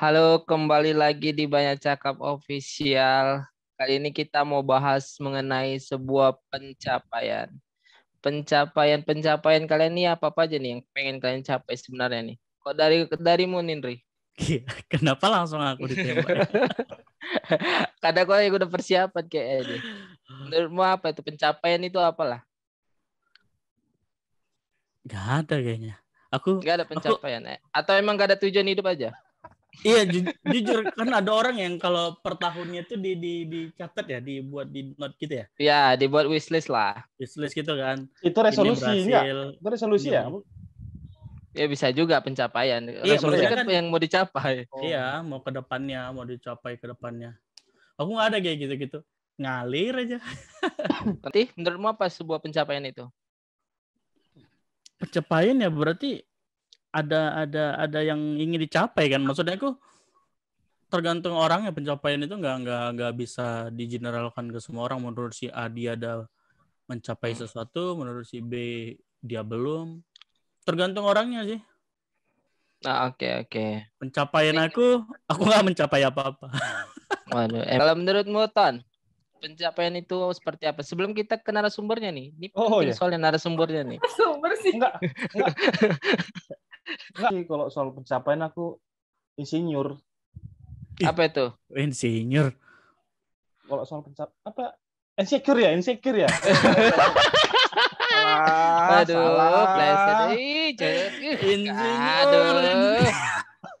Halo, kembali lagi di Banyak Cakap Official. Kali ini kita mau bahas mengenai sebuah pencapaian. Pencapaian kalian nih apa aja nih yang pengen kalian capai sebenarnya nih? Kok darimu Nindri? Kenapa langsung aku ditembak ya? Kadang kau yang udah persiapan kayak deh. Menurutmu apa itu pencapaian itu apalah? Gak ada kayaknya. Aku Gak ada pencapaian atau emang gak ada tujuan hidup aja? iya jujur kan ada orang yang kalau per tahunnya itu dicatat ya, dibuat di note gitu ya. Ya, dibuat wishlist lah. Wishlist gitu kan. Itu resolusi enggak? Itu resolusi ya? Ya bisa juga pencapaian. Iya, Resolusi kan yang mau dicapai. Iya, mau ke depannya, mau dicapai ke depannya. Aku nggak ada kayak gitu-gitu. Ngalir aja. Nanti menurutmu apa sebuah pencapaian itu? Pencapaian ya berarti ada yang ingin dicapai kan. Maksudnya aku tergantung orangnya, pencapaian itu nggak bisa digeneralkan ke semua orang. Menurut si A dia ada mencapai sesuatu, menurut si B dia belum. Tergantung orangnya sih. Nah, oke. Pencapaian aku nggak mencapai apa-apa. Waduh, kalau menurutmu Ton, pencapaian itu seperti apa? Sebelum kita ke narasumbernya nih, ini penting soalnya narasumbernya nih. Sumber sih. Enggak sih, kalau soal pencapaian aku insinyur. Apa itu? Insinyur. Kalau soal insecure ya? Aduh,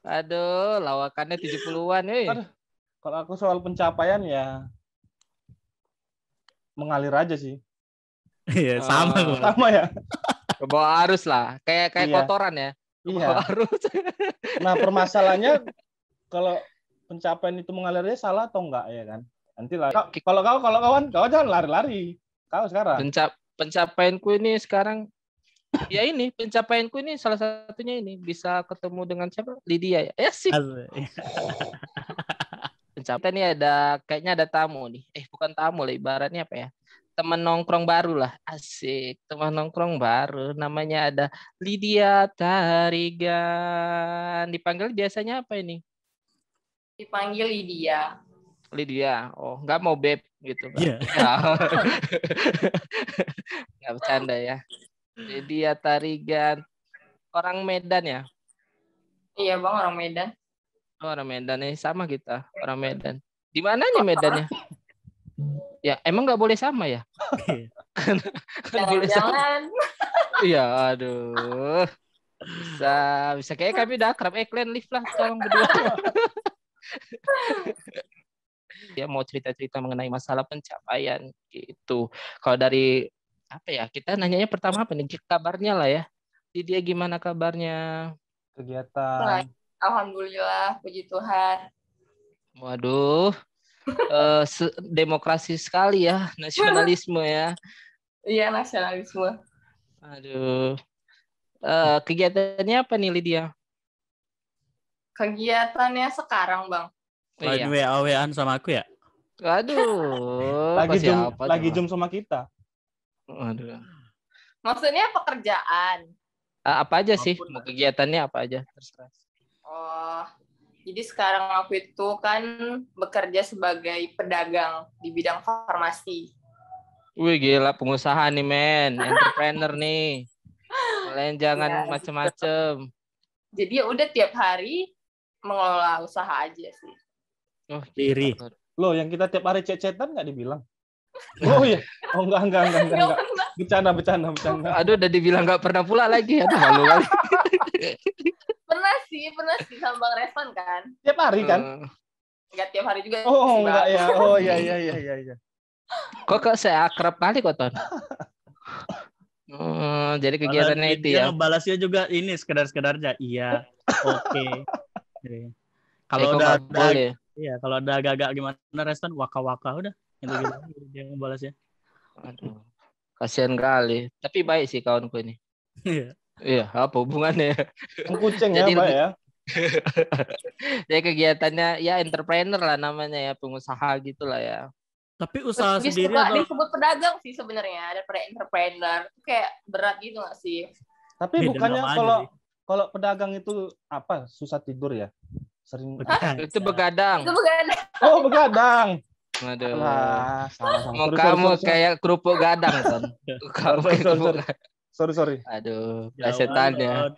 Aduh, lawakannya 70-an Kalau aku soal pencapaian ya mengalir aja sih. Iya, sama ya. Bawa arus lah, kayak kotoran ya. Iya. Arus. Nah, permasalahannya kalau pencapaian itu mengalirnya salah atau enggak ya kan? Nanti lah. Kalau kawan jangan lari-lari. Kau sekarang. Pencapaianku ini sekarang ya ini pencapaianku ini salah satunya ini bisa ketemu dengan siapa? Lydia ya. Ya sih. Pencapaian ini kayaknya ada tamu nih. Bukan tamu lah, ibaratnya apa ya? Teman nongkrong baru lah. Asik, teman nongkrong baru. Namanya ada Lydia Tarigan. Dipanggil biasanya apa ini? Dipanggil Lydia. Lydia. Oh, nggak mau beb gitu. Iya. Nggak bercanda ya. Lydia Tarigan. Orang Medan ya? Iya bang, orang Medan. Oh, orang Medan nih, sama kita. Orang Medan. Di mana nih Medannya? Ya, emang nggak boleh sama ya? Jangan. Iya, aduh. Bisa kayak kami udah akrab. Kalian lift lah, tolong berdua. Ya mau cerita-cerita mengenai masalah pencapaian gitu. Kalau dari apa ya? Kita nanyanya pertama apa nih? Kabarnya lah ya. Dia gimana kabarnya? Kegiatan. Alhamdulillah, puji Tuhan. Waduh. Demokrasi sekali ya, nasionalisme ya. Iya, nasionalisme. Aduh. Kegiatannya apa nih Lydia? Kegiatannya sekarang, Bang. Lain WA-WAan sama aku ya? Aduh. Lagi jam sama kita. Aduh. Maksudnya pekerjaan. Apa aja sih? Mau kegiatannya apa aja? Terserah. Oh, jadi sekarang aku itu kan bekerja sebagai pedagang di bidang farmasi. Wih gila, pengusaha nih men, entrepreneur nih. Kalian jangan macem-macem. Jadi ya udah tiap hari mengelola usaha aja sih. Oh, diri. Loh, yang kita tiap hari cecetan nggak dibilang? Oh iya. Oh enggak. Bercanda. Aduh, udah dibilang nggak pernah pula lagi. Aduh, malu kali. Pernah sih sama Bang Revan kan. Tiap hari kan? Enggak tiap hari juga. Oh enggak ya. Oh iya. Kok saya akrab kali kok Ton? Jadi kegiatannya itu ya. Dia ngebalasnya juga ini sekedar-sekedarnya. Iya. Oke. Kalau udah boleh. Iya, kalau ada agak-agak gimana Restan waka-waka udah gitu dia ngebalasnya. Aduh. Kasihan kali. Tapi baik sih kawanku ini. Iya, apa hubungannya? Kucing ya, Pak ya. Jadi kegiatannya ya entrepreneur lah namanya ya, pengusaha gitulah ya. Tapi usaha sendiri atau disebut pedagang sih sebenarnya, daripada entrepreneur. Kayak berat gitu nggak sih? Tapi bukannya kalau pedagang itu apa susah tidur ya? Sering. Itu begadang. Itu bukan. Oh, begadang. Aduh. Alah, salah. Mau Sorry, kamu sorry. kayak kerupuk gadang, Ton. Kamu kayak kerupuk gadang. Sorry. Aduh, Jauhan, setannya. Ton.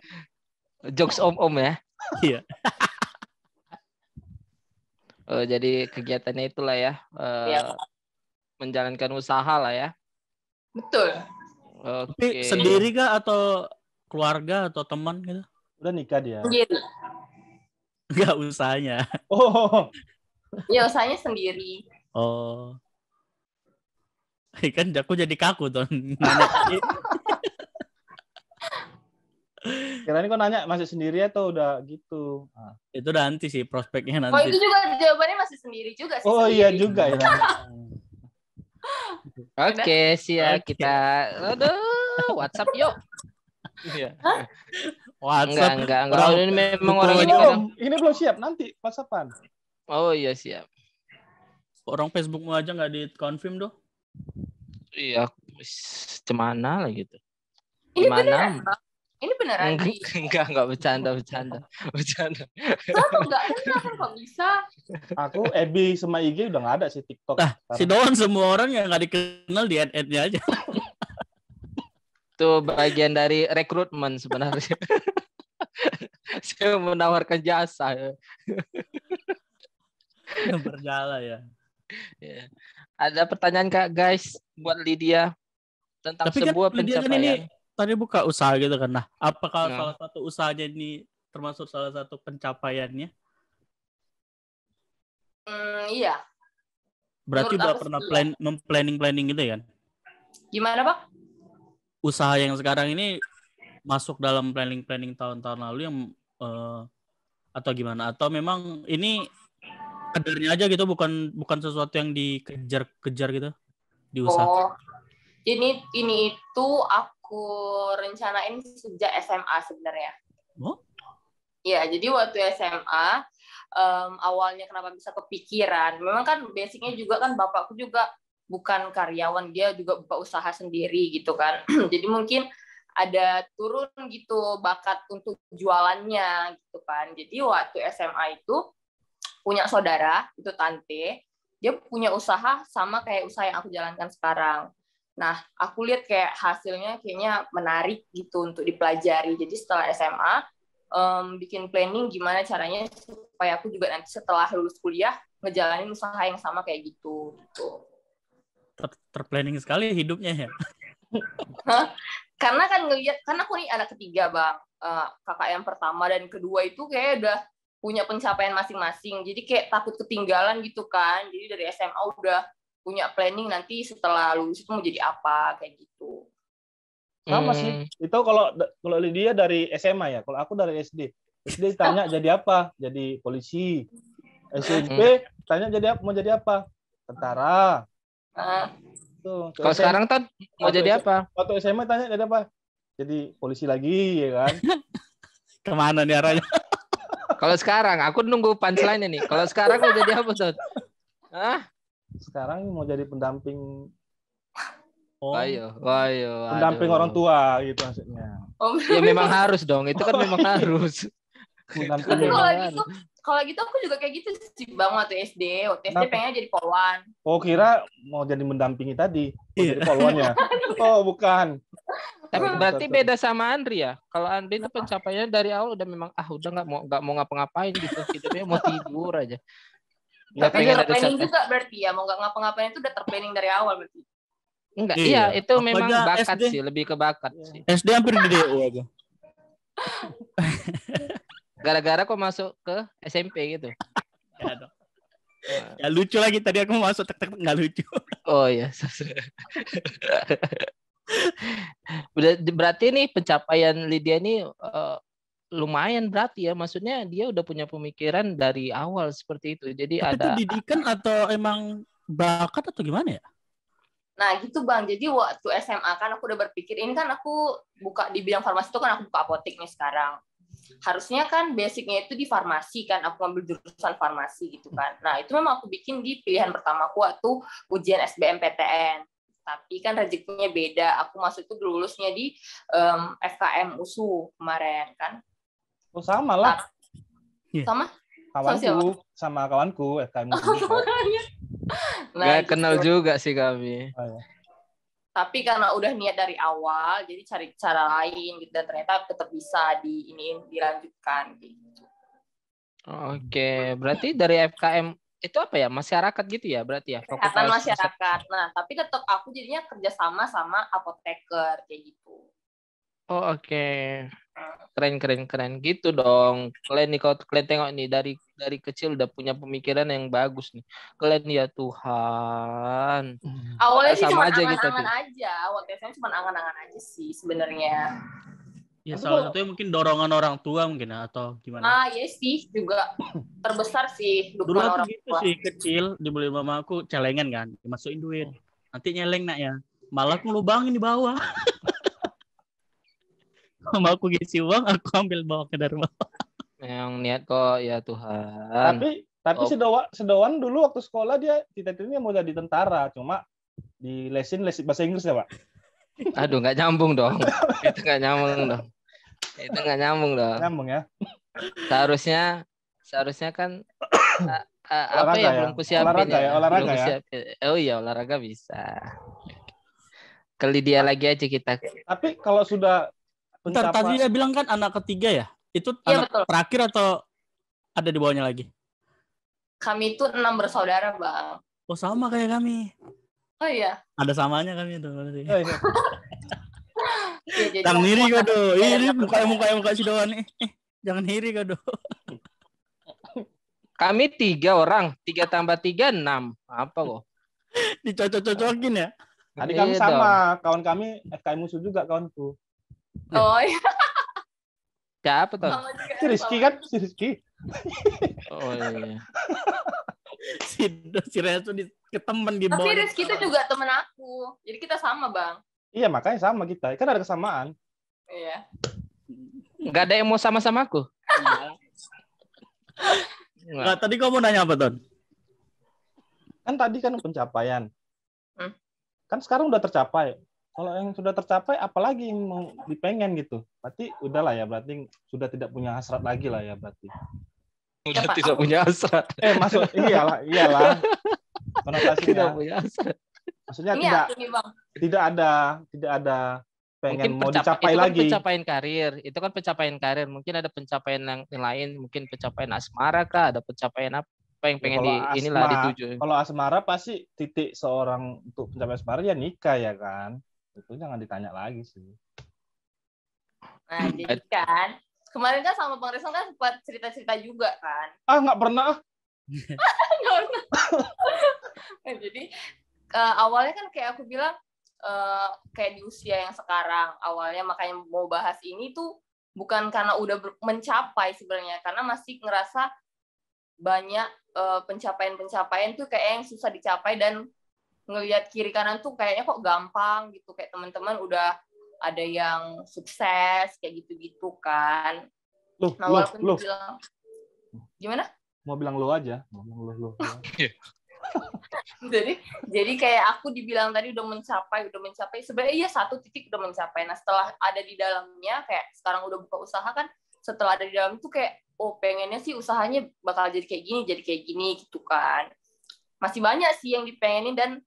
Jokes om-om ya. Iya. Jadi kegiatannya itulah ya. Iya. Menjalankan usaha lah ya. Betul. Tapi Oke. sendiri kah atau keluarga atau teman gitu? Udah nikah dia. Sendiri. Enggak usahanya. Oh. Ya usahanya sendiri. Oh. Kan aku jadi kaku Ton. Nanya. Kirain kok nanya masih sendiri atau udah gitu. Nah. Itu nanti sih prospeknya Oh nanti. itu juga jawabannya masih sendiri juga sih. Oh sendiri. iya juga ya. Oke, siap Oke. kita. Aduh, WhatsApp yuk. Iya. WhatsApp. Enggak. Orang Ini memang buku orang Ini ini aja. kadang. ini belum siap nanti WhatsAppan. Oh iya siap. Orang Facebookmu aja nggak di-confirm doh. Iya, cemana lah gitu. Ini Gimana? beneran, Bang? Ini beneran di. Enggak bercanda. Kenapa enggak beneran kok bisa? Aku FB sama IG udah nggak ada sih, TikTok. Nah, si Doan semua orang yang nggak dikenal di add-nya aja. Itu bagian dari rekrutmen sebenarnya. Saya menawarkan jasa. Berjala ya. Ya. Ada pertanyaan Kak guys buat Lydia tentang Tapi kan sebuah Lydia kan pencapaian. ini tadi buka usaha gitu kan. Nah, apakah Nah. salah satu usahanya ini termasuk salah satu pencapaiannya? Iya. Berarti Menurut udah aku pernah sih iya. planning gitu kan? Gimana, Bang? Usaha yang sekarang ini masuk dalam planning tahun-tahun lalu yang atau gimana? Atau memang ini kadarnya aja gitu, bukan sesuatu yang dikejar gitu di usaha? Oh, ini itu aku rencanain sejak SMA sebenarnya. Oh? Ya, jadi waktu SMA awalnya kenapa bisa kepikiran? Memang kan basicnya juga kan bapakku juga bukan karyawan, dia juga buka usaha sendiri gitu kan. Jadi mungkin ada turun gitu bakat untuk jualannya gitu kan. Jadi waktu SMA itu punya saudara, itu tante, dia punya usaha sama kayak usaha yang aku jalankan sekarang. Nah, aku lihat kayak hasilnya kayaknya menarik gitu untuk dipelajari. Jadi setelah SMA, bikin planning gimana caranya supaya aku juga nanti setelah lulus kuliah ngejalanin usaha yang sama kayak gitu. Terplanning sekali hidupnya ya. Karena kan karena aku nih anak ketiga Bang, kakak yang pertama dan kedua itu kayak udah punya pencapaian masing-masing, jadi kayak takut ketinggalan gitu kan. Jadi dari SMA udah punya planning nanti setelah lulus itu mau jadi apa kayak gitu. Sama sih. Itu kalau Lydia dari SMA ya. Kalau aku dari SD. SD tanya jadi apa? Jadi polisi. SMP tanya mau jadi apa? Tentara. Tuh. Kalau sekarang Ton mau jadi apa? Waktu SMA tanya jadi apa? Jadi polisi lagi ya kan? Kemana nih arahnya? Kalau sekarang aku nunggu punchline nih. Kalau sekarang mau jadi apa Ton? Hah? Sekarang mau jadi pendamping. Oh. Ayo. Pendamping orang tua gitu maksudnya. Ya memang harus dong. Itu kan memang harus. Tapi kalau gitu aku juga kayak gitu sih Bang waktu SD. Waktu SD pengennya jadi polwan. Oh kira mau jadi mendampingi tadi. Jadi polwannya. Oh bukan. Tapi berarti beda sama Andri ya. Kalau Andri itu pencapaiannya dari awal udah memang udah nggak mau ngapa-ngapain gitu. Hidupnya mau tidur aja. Tapi udah planning juga berarti ya. Mau nggak ngapa-ngapain itu udah terplanning dari awal berarti. Enggak, iya itu apa memang bakat SD? sih, lebih ke bakat sih. SD hampir di DO aja. Gara-gara kok masuk ke SMP gitu. Ya, dong. Ya lucu lagi tadi aku mau masuk tek nggak lucu. Oh iya. Berarti nih pencapaian Lydia ini lumayan berarti ya. Maksudnya dia udah punya pemikiran dari awal seperti itu. Jadi tapi ada itu didikan atau emang bakat atau gimana ya? Nah gitu Bang, jadi waktu SMA kan aku udah berpikir, ini kan aku buka di bidang farmasi itu kan aku buka apotek nih sekarang. Harusnya kan basicnya itu di farmasi kan, aku ngambil jurusan farmasi gitu kan. Nah itu memang aku bikin di pilihan pertama aku waktu ujian SBMPTN. Tapi kan rezekinya beda, aku masuk itu lulusnya di FKM USU kemarin kan. Oh sama lah. Sama? Kawanku sama kawanku FKM juga. Nah, nggak kenal juga sih kami. Oh, ya. Tapi karena udah niat dari awal, jadi cari cara lain gitu, dan ternyata tetap bisa dilanjutkan gitu. Oke, berarti dari FKM itu apa ya, masyarakat gitu ya berarti ya? Kesehatan masyarakat. Nah, tapi tetap aku jadinya kerjasama sama apoteker kayak gitu. Oh, oke. Keren gitu dong. Kalian nih, kalau kalian tengok nih dari kecil udah punya pemikiran yang bagus nih. Kalian ya Tuhan. Awalnya sih cuma aja angan-angan aja. Waktu SMA cuma angan-angan aja sih sebenarnya. Ya salah satunya mungkin dorongan orang tua mungkin atau gimana? Iya sih, juga terbesar sih dukungan dukungan orang gitu tua. Sih kecil dibeli mama aku celengan kan, dimasukin duit. Nanti nyeleng nak ya. Malah aku lubangin di bawah. Mama aku ngisi uang, aku ambil bawa ke dari bawah. Yang niat kok ya Tuhan. Tapi Sedowan dulu waktu sekolah dia cita-citanya mau jadi tentara, cuma di lesin bahasa Inggris ya, Pak. Aduh, nggak nyambung dong. Itu nggak nyambung dong. Nyambung ya. Seharusnya kan apa ya, belum kusiapin olahraga ya. Oh iya, olahraga bisa. Kali dia lagi aja kita. Tapi kalau sudah tadi dia bilang kan anak ketiga ya? Itu ya, anak betul. Terakhir atau ada di bawahnya lagi? Kami itu 6 bersaudara, Bang. Oh, sama kayak kami. Oh iya. Ada samanya kami itu. Oh, iya. Ya, jangan iri kado. Ini muka si Doan nih. Jangan iri kado. Kami 3 orang, 3 tambah 3 6. Apa kok? Dicocok-cocokin ya? Tadi kami sama, kawan kami FKM musuh juga kawanku. Oh iya. Siapa tuh? Si Rizky. Oh iya. Si Resu ketemen di bawah. Tapi Rizky itu juga temen aku. Jadi kita sama, Bang. Iya, makanya sama kita. Kan ada kesamaan. Iya. Nggak ada yang mau sama-sama aku. Nah, tadi kamu nanya apa, Ton? Kan tadi kan pencapaian. Kan sekarang udah tercapai. Kalau yang sudah tercapai, apalagi yang mau dipengen gitu. Berarti udahlah ya, berarti sudah tidak punya hasrat lagi lah ya berarti. Udah tidak punya hasrat. Maksud iyalah. Konotasinya. Tidak punya hasrat. Maksudnya ini tidak ada pengen mungkin mau dicapai itu lagi. Kan pencapaian karir. Itu kan pencapaian karir. Mungkin ada pencapaian yang lain, mungkin pencapaian asmara kah, ada pencapaian apa yang pengen dituju. Kalau asmara pasti titik seorang untuk pencapaian asmara ya nikah ya kan. Itu jangan ditanya lagi sih. Nah, jadi kan kemarin kan sama Bang Reson kan sempat cerita-cerita juga kan. Nggak pernah. Jadi awalnya kan kayak aku bilang kayak di usia yang sekarang awalnya, makanya mau bahas ini tuh bukan karena udah mencapai sebenarnya, karena masih ngerasa banyak pencapaian tuh kayak yang susah dicapai, dan ngelihat kiri kanan tuh kayaknya kok gampang gitu, kayak teman-teman udah ada yang sukses kayak gitu-gitu kan. Walaupun bilang gimana? Mau bilang lo aja, mau bilang lo. jadi kayak aku dibilang tadi udah mencapai sebenarnya iya, satu titik udah mencapai. Nah, setelah ada di dalamnya, kayak sekarang udah buka usaha kan, setelah ada di dalam itu kayak pengennya sih usahanya bakal jadi kayak gini gitu kan. Masih banyak sih yang dipengenin, dan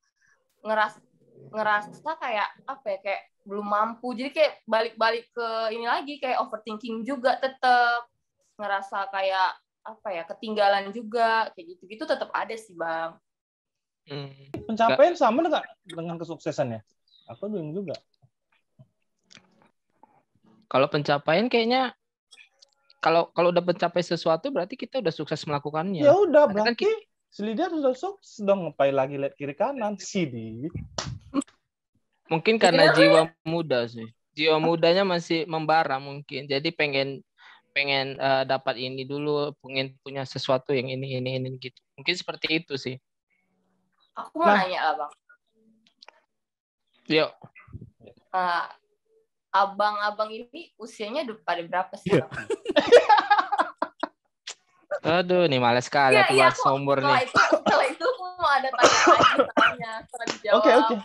ngerasa kayak apa ya, kayak belum mampu. Jadi kayak balik ke ini lagi, kayak overthinking juga, tetap ngerasa kayak apa ya, ketinggalan juga, kayak gitu-gitu tetap ada sih, Bang. Pencapaian sama nggak dengan kesuksesannya? Aku bingung juga. Kalau pencapaian kayaknya kalau udah mencapai sesuatu berarti kita udah sukses melakukannya. Ya udah, berarti Selidia sudah sukses dong, ngapain lagi lihat kiri kanan sih. Mungkin karena jiwa muda sih. Jiwa mudanya masih membara mungkin. Jadi pengen dapat ini dulu, pengen punya sesuatu yang ini gitu. Mungkin seperti itu sih. Aku mau nanya lah, Bang. Yuk. Abang-abang ini usianya pada berapa sih? Yeah. Aduh, nih malas sekali aku bahas umur nih. Setelah itu aku mau ada tanya setelah dijawab. Oke.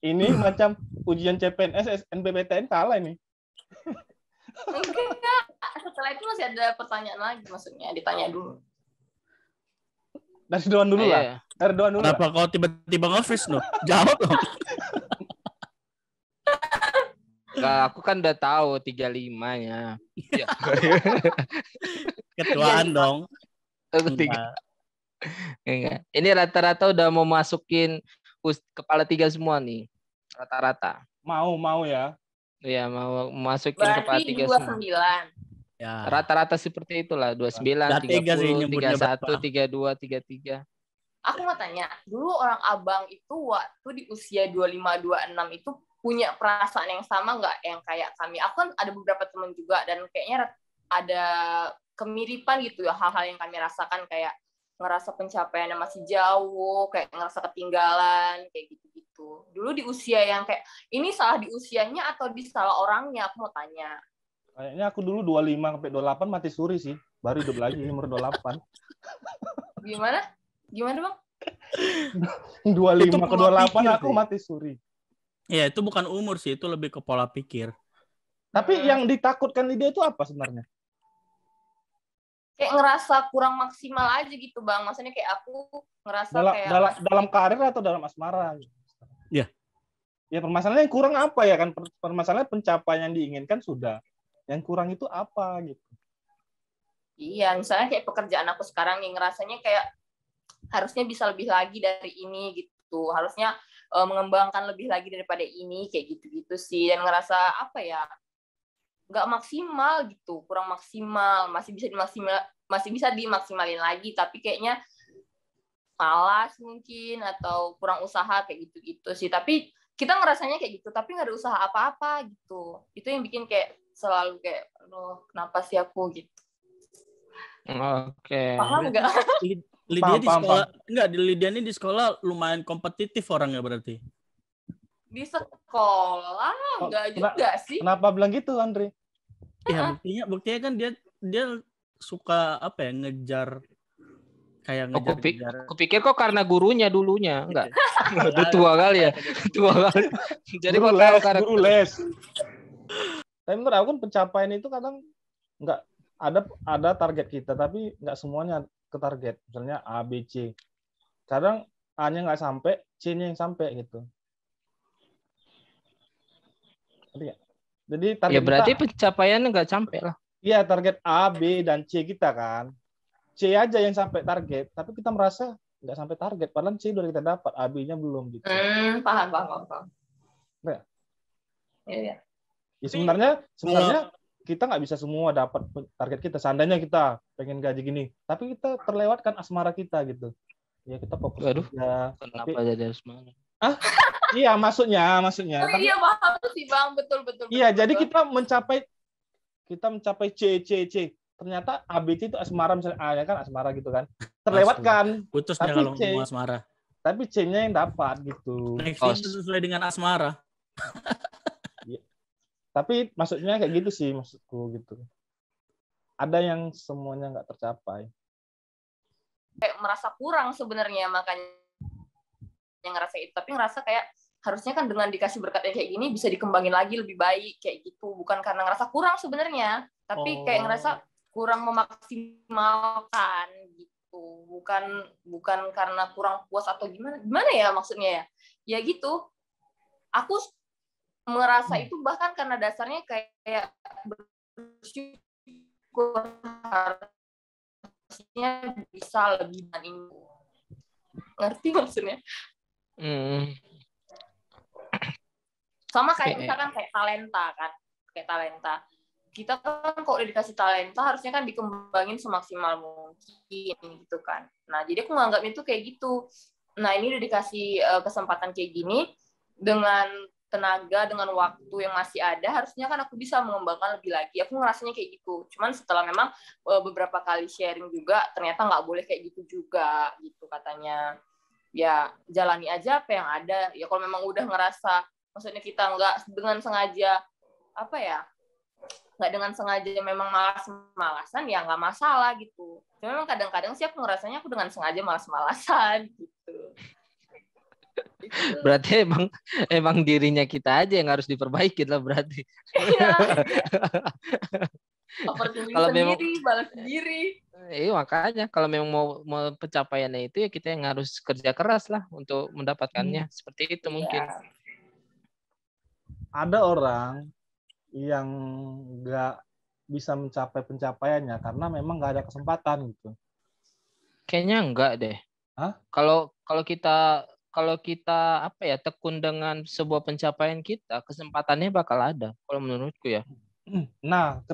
Ini macam ujian CPNS, SNMPTN kalah ini. Enggak. setelah itu masih ada pertanyaan lagi, maksudnya ditanya dulu. Dari Doan dulu lah. Iya. Dari Doan dulu. Kenapa kau tiba-tiba nge-freeze no? Jawab dong. Enggak, aku kan udah tahu 35-nya. Ya. Ketuaan dong. Enggak. Ini rata-rata udah mau masukin kepala 3 semua nih. Rata-rata. Mau ya. Iya, mau masukin kepala 3 Berarti semua. 29. Ya. Rata-rata seperti itulah, 29, Udah 3 sih 30, nyebutnya 31, berapa? 32, 33. Aku mau tanya, dulu orang abang itu waktu di usia 25-26 itu punya perasaan yang sama nggak yang kayak kami? Aku kan ada beberapa teman juga dan kayaknya ada kemiripan gitu ya, hal-hal yang kami rasakan kayak ngerasa pencapaiannya masih jauh, kayak ngerasa ketinggalan, kayak gitu-gitu. Dulu di usia yang kayak, ini salah di usianya atau di salah orangnya? Aku mau tanya. Kayaknya aku dulu 25 sampai 28 mati suri sih. Baru hidup lagi umur 28. Gimana? Gimana Bang? 25 Itu ke pola 28 pikir aku sih. mati suri. Ya, itu bukan umur sih, itu lebih ke pola pikir. Tapi yang ditakutkan dia itu apa sebenarnya? Kayak ngerasa kurang maksimal aja gitu Bang. Maksudnya kayak aku ngerasa kayak Dalam karir atau dalam asmara? Iya. Ya permasalahannya yang kurang apa ya kan? Permasalahan pencapaian yang diinginkan sudah. Yang kurang itu apa gitu? iya, misalnya kayak pekerjaan aku sekarang yang ngerasanya kayak harusnya bisa lebih lagi dari ini gitu. Harusnya mengembangkan lebih lagi daripada ini kayak gitu-gitu sih. Dan ngerasa apa ya? Nggak maksimal gitu, kurang maksimal. Masih bisa dimaksimalin lagi, tapi kayaknya malas mungkin atau kurang usaha kayak gitu-gitu sih. Tapi kita ngerasanya kayak gitu, tapi nggak ada usaha apa-apa gitu. Itu yang bikin kayak selalu kayak, aduh, kenapa sih aku gitu. Oke. Paham nggak? Lydia di Paham. sekolah enggak, Lydia ini di sekolah lumayan kompetitif orangnya berarti. Di sekolah nggak juga sih. Kenapa bilang gitu, Andri? Ya buktinya kan dia suka apa ya, ngejar kayak ngejar. Aku pikir kok karena gurunya dulunya, enggak. Udah tua kali ya. Tua kali. Jadi kok tahu karakter. Guru les. Tapi menurut aku kan pencapaian itu kadang nggak ada target kita, tapi nggak semuanya ke target. Misalnya A, B, C. Kadang A-nya nggak sampai, C-nya yang sampai gitu. Jadi target Ya berarti kita, pencapaiannya nggak sampai lah. iya target A, B, dan C kita kan. C aja yang sampai target, tapi kita merasa nggak sampai target. Padahal C udah kita dapat, A, B-nya belum gitu. Paham. Nah. Iya. Ya sebenarnya kita nggak bisa semua dapat target kita. Seandainya kita pengen gaji gini, tapi kita terlewatkan asmara kita gitu. Ya kita fokus kerja. Kenapa jadi asmara? Iya, maksudnya. Oh, iya paham sih Bang, betul. Iya, jadi kita mencapai C. Ternyata A, B, C itu asmara, misalnya A-nya kan asmara gitu kan. Terlewatkan. Putusnya kalau ngomong asmara. Tapi C-nya yang dapat gitu. Next sesuai dengan asmara. Tapi maksudnya kayak gitu sih maksudku gitu. Ada yang semuanya nggak tercapai. Kayak merasa kurang sebenarnya, makanya yang ngerasa itu. Tapi ngerasa kayak harusnya kan dengan dikasih berkat yang kayak gini bisa dikembangin lagi lebih baik kayak gitu. Bukan karena ngerasa kurang sebenarnya, tapi kayak ngerasa kurang memaksimalkan gitu. Bukan karena kurang puas atau gimana ya maksudnya ya. Ya gitu. Aku merasa itu bahkan karena dasarnya kayak bersyukur harusnya bisa lebih banding. Ngerti maksudnya? Sama kayak misalkan kayak talenta kan, kayak talenta. Kita kan kalau udah dikasih talenta harusnya kan dikembangin semaksimal mungkin gitu kan. Nah jadi aku menganggap itu kayak gitu. Nah ini udah dikasih kesempatan kayak gini dengan tenaga, dengan waktu yang masih ada, harusnya kan aku bisa mengembangkan lebih lagi. Aku ngerasanya kayak gitu. Cuman setelah memang beberapa kali sharing juga, ternyata nggak boleh kayak gitu juga, gitu katanya. Ya, jalani aja apa yang ada. Ya kalau memang udah ngerasa, maksudnya kita nggak dengan sengaja, nggak dengan sengaja memang malas-malasan, ya nggak masalah gitu. Cuma memang kadang-kadang sih aku ngerasanya aku dengan sengaja malas-malasan, gitu. Berarti emang dirinya kita aja yang harus diperbaiki lah berarti. Overthinking Kalau memang sendiri, balas sendiri. iya makanya kalau memang mau pencapaiannya itu ya kita yang harus kerja keras lah untuk mendapatkannya. Seperti itu mungkin. Iya. Ada orang yang nggak bisa mencapai pencapaiannya karena memang nggak ada kesempatan gitu. Kayaknya enggak deh. Hah? Kalau kita apa ya tekun dengan sebuah pencapaian kita, kesempatannya bakal ada. Kalau menurutku ya. Nah,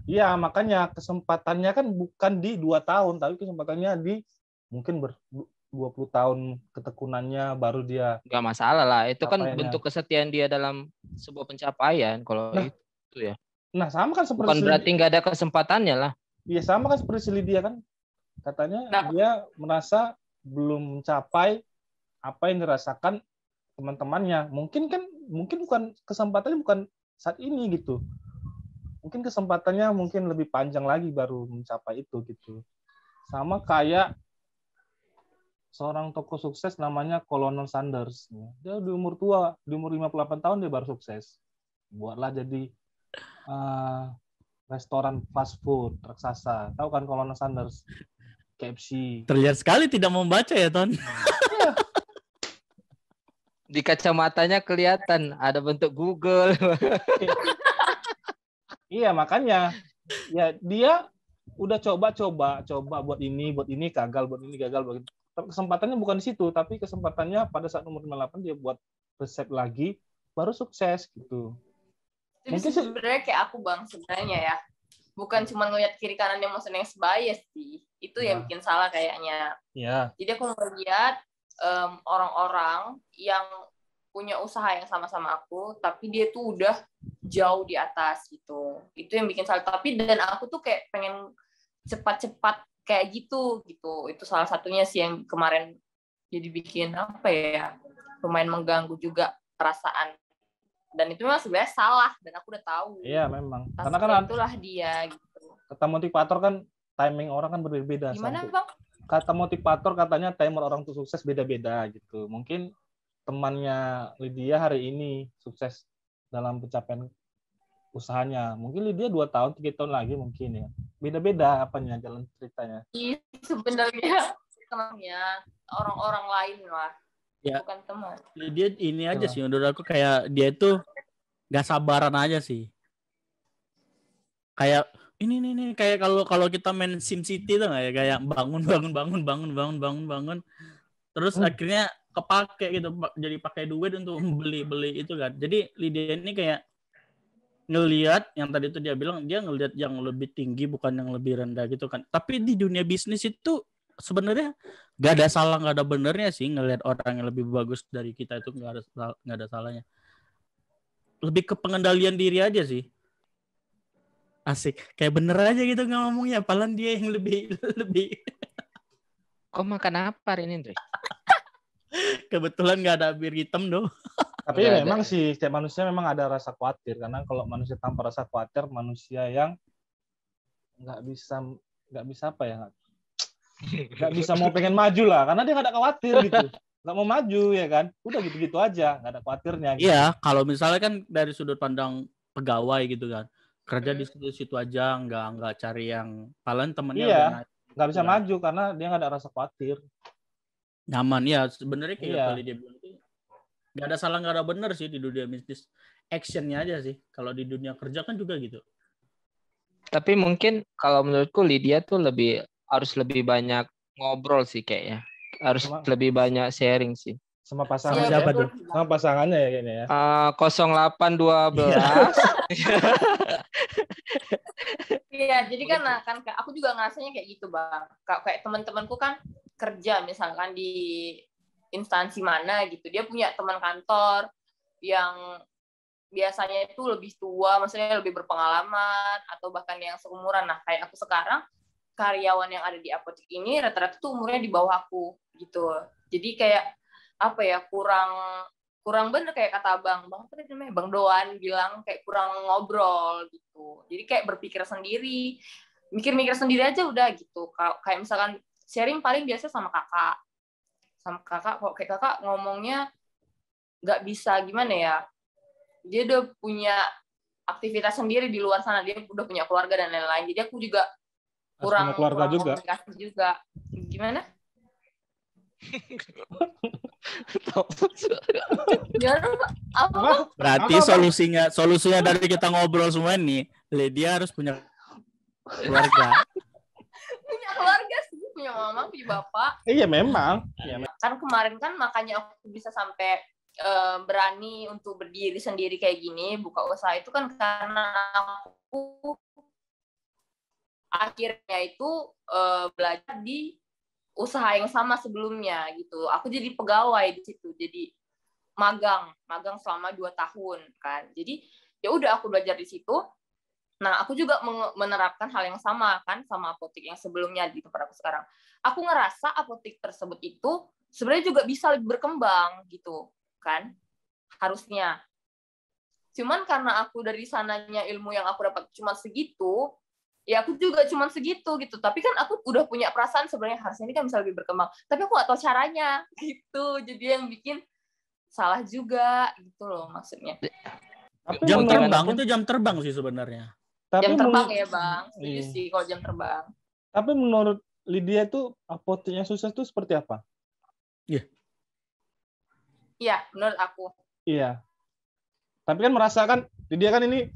ya makanya kesempatannya kan bukan di 2 tahun, tapi kesempatannya di mungkin 20 tahun ketekunannya baru dia Enggak masalah lah. Itu kan capaiannya. bentuk kesetiaan dia dalam sebuah pencapaian. Kalau Nah, itu ya. Nah, sama kan Bukan seperti berarti nggak ada kesempatannya lah. Iya, sama kan seperti si Lydia kan. Katanya dia merasa belum mencapai apa yang dirasakan teman-temannya. Mungkin bukan kesempatannya bukan saat ini gitu. Mungkin kesempatannya mungkin lebih panjang lagi baru mencapai itu gitu. Sama kayak seorang tokoh sukses namanya Colonel Sanders. Dia di umur tua, di umur 58 tahun dia baru sukses. Buatlah jadi restoran fast food raksasa. Tahu kan Colonel Sanders? KFC. Terlihat sekali tidak membaca ya, Ton. Di kacamatanya kelihatan ada bentuk Google. Iya, makanya ya dia udah coba buat ini gagal, buat ini gagal. Kesempatannya bukan di situ, tapi kesempatannya pada saat umur 58 dia buat resep lagi baru sukses gitu. Jadi mungkin sebenarnya kayak aku Bang sebenarnya ya. Bukan cuma ngeliat kiri kanan yang maksudnya yang bias sih. Itu yang bikin salah kayaknya. Iya. Jadi aku melihat orang-orang yang punya usaha yang sama-sama aku, tapi dia tuh udah jauh di atas gitu. Itu yang bikin salah. Tapi dan aku tuh kayak pengen cepat-cepat kayak gitu. Itu salah satunya sih yang kemarin jadi bikin apa ya, lumayan mengganggu juga perasaan. Dan itu memang sebenarnya salah dan aku udah tahu. Iya memang. Tapi karena kan itulah dia gitu. Kata motivator kan timing orang kan berbeda. Gimana Bang? Kata motivator katanya timer orang untuk sukses beda-beda gitu. Mungkin temannya Lydia hari ini sukses dalam pencapaian usahanya. Mungkin Lydia 2 tahun, 3 tahun lagi mungkin ya. Beda-beda apanya jalan ceritanya. Sebenarnya temannya orang-orang lain lah. Ya. Bukan teman. Dia ini aja sih menurut aku kayak dia itu gak sabaran aja sih. Kayak ini kayak kalau kita main SimCity tuh nggak ya, kayak bangun. Terus akhirnya kepake gitu, jadi pakai duit untuk beli itu kan. Jadi Lydia ini kayak ngelihat yang tadi itu dia bilang, dia ngelihat yang lebih tinggi bukan yang lebih rendah gitu kan. Tapi di dunia bisnis itu sebenarnya gak ada salah, gak ada benernya sih ngelihat orang yang lebih bagus dari kita itu gak ada salahnya. Lebih ke pengendalian diri aja sih. Asik, kayak bener aja gitu ngomongnya, palan dia yang lebih. Kok makan apa hari ini, Andre? Kebetulan gak ada bir hitam doh. Tapi memang sih setiap manusia memang ada rasa khawatir, karena kalau manusia tanpa rasa khawatir, manusia yang nggak bisa apa ya, nggak bisa mau pengen maju lah, karena dia nggak ada khawatir gitu, nggak mau maju ya kan, udah gitu-gitu aja, nggak ada khawatirnya. Gitu. Iya, kalau misalnya kan dari sudut pandang pegawai gitu kan, kerja di situ aja, nggak cari yang paling temennya iya, udah naik, nggak bisa maju karena dia nggak ada rasa khawatir. Nyaman ya sebenarnya kayak kali dia bilang itu nggak ada salah nggak ada benar sih di dunia bisnis, actionnya aja sih. Kalau di dunia kerja kan juga gitu. Tapi mungkin kalau menurutku Lydia tuh harus lebih banyak ngobrol sih kayaknya. Harus lebih banyak sharing sih. Sama pasangan siapa tuh? Sama pasangannya ya kayaknya ya. 0812. Iya, jadi kan aku juga ngerasanya kayak gitu, Bang. Kayak teman-temanku kan kerja misalkan di instansi mana gitu. Dia punya teman kantor yang biasanya itu lebih tua, maksudnya lebih berpengalaman atau bahkan yang seumuran. Nah, kayak aku sekarang karyawan yang ada di apotek ini rata-rata tuh umurnya di bawah aku gitu. Jadi kayak apa ya, kurang bener kayak kata Bang Doan bilang kayak kurang ngobrol gitu. Jadi kayak berpikir sendiri, mikir-mikir sendiri aja udah gitu. Kayak misalkan sharing paling biasa sama kakak. Kok kayak kakak ngomongnya nggak bisa gimana ya. Dia udah punya aktivitas sendiri di luar sana, dia udah punya keluarga dan lain-lain. Jadi aku juga kurang komunikasi juga. Gimana? Berarti solusinya dari kita ngobrol semua nih, Lydia harus punya keluarga. Punya keluarga sih, punya mama, punya bapak. Iya memang. Kan kemarin kan makanya aku bisa sampai berani untuk berdiri sendiri kayak gini, buka usaha itu kan karena aku akhirnya itu belajar di usaha yang sama sebelumnya gitu. Aku jadi pegawai di situ, jadi magang selama 2 tahun kan. Jadi ya udah aku belajar di situ. Nah, aku juga menerapkan hal yang sama kan sama apotek yang sebelumnya di tempat aku sekarang. Aku ngerasa apotek tersebut itu sebenarnya juga bisa lebih berkembang gitu kan. Harusnya. Cuman karena aku dari sananya ilmu yang aku dapat cuma segitu, ya aku juga cuma segitu gitu. Tapi kan aku udah punya perasaan sebenarnya harusnya ini kan bisa lebih berkembang. Tapi aku nggak tahu caranya gitu. Jadi yang bikin salah juga gitu loh maksudnya. Jam terbang itu jam terbang sih sebenarnya. Jam terbang ya Bang. Setuju sih kalau jam terbang. Tapi menurut Lydia itu apotek yang sukses itu seperti apa? Iya, menurut aku. Iya. Tapi kan merasakan Lydia kan ini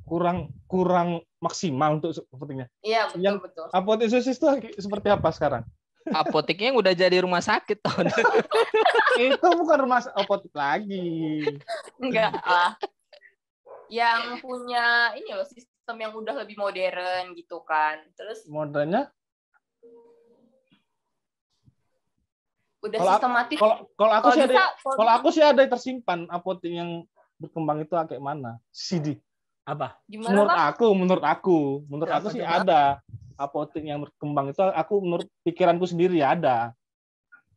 kurang maksimal untuk apoteknya. Iya, betul. Apotek sukses itu seperti apa sekarang? Apoteknya yang udah jadi rumah sakit tahun. Itu bukan rumah apotek lagi. Enggak lah. Yang punya ini loh sistem yang udah lebih modern gitu kan. Terus modernnya udah sistematis. Kalau aku sih ada yang tersimpan apotek yang berkembang itu kayak mana? CD. Apa? Gimana, menurut aku sih ada apotek yang berkembang itu. Aku menurut pikiranku sendiri ada.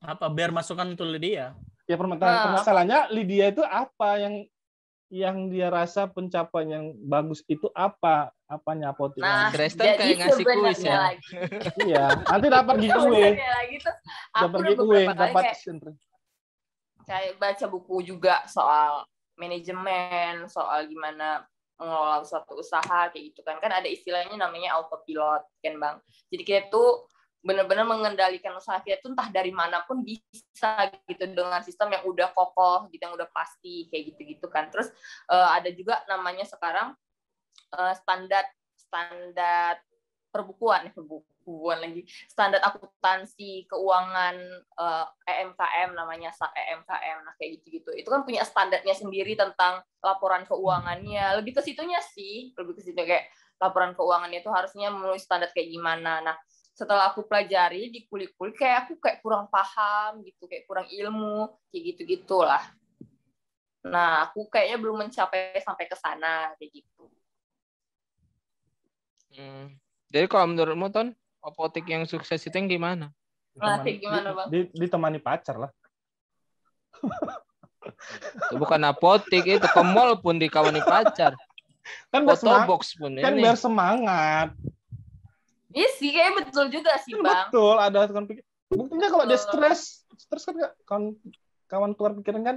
Apa biar masukan untuk Lydia? Ya permasalahannya Lydia itu apa yang dia rasa pencapaian yang bagus itu apanya apotek. Nah, Kristen kayak ngasih kuis ya. Iya, nanti dapat giveaway. Dapat giveaway, dapat kayak baca buku juga soal manajemen, soal gimana mengelola suatu usaha kayak gitu kan. Kan ada istilahnya namanya autopilot kan Bang. Jadi kita tuh benar-benar mengendalikan usaha kita tuh entah dari manapun bisa gitu dengan sistem yang udah kokoh gitu, yang udah pasti kayak gitu-gitu kan. Terus ada juga namanya sekarang standar perbukuan lagi, standar akuntansi keuangan EMKM namanya EMKM. Nah kayak gitu-gitu. Itu kan punya standarnya sendiri tentang laporan keuangannya. Lebih ke situnya sih, kayak laporan keuangannya itu harusnya memenuhi standar kayak gimana. Nah, setelah aku pelajari di kulik-kulik kayak aku kurang paham gitu, kayak kurang ilmu kayak gitu-gitulah. Nah, aku kayaknya belum mencapai sampai ke sana kayak gitu. Jadi kalau menurutmu Ton, apotek yang sukses itu yang gimana? Kayak gimana Bang? Ditemani pacar lah. Itu bukan apotek, itu ke mall pun dikawani pacar. Kan box pun kan biar semangat. Iya sih, kayak betul juga sih Bang. Betul, ada kan pikir. Buktinya kalau dia stres kan kawan keluar pikiran kan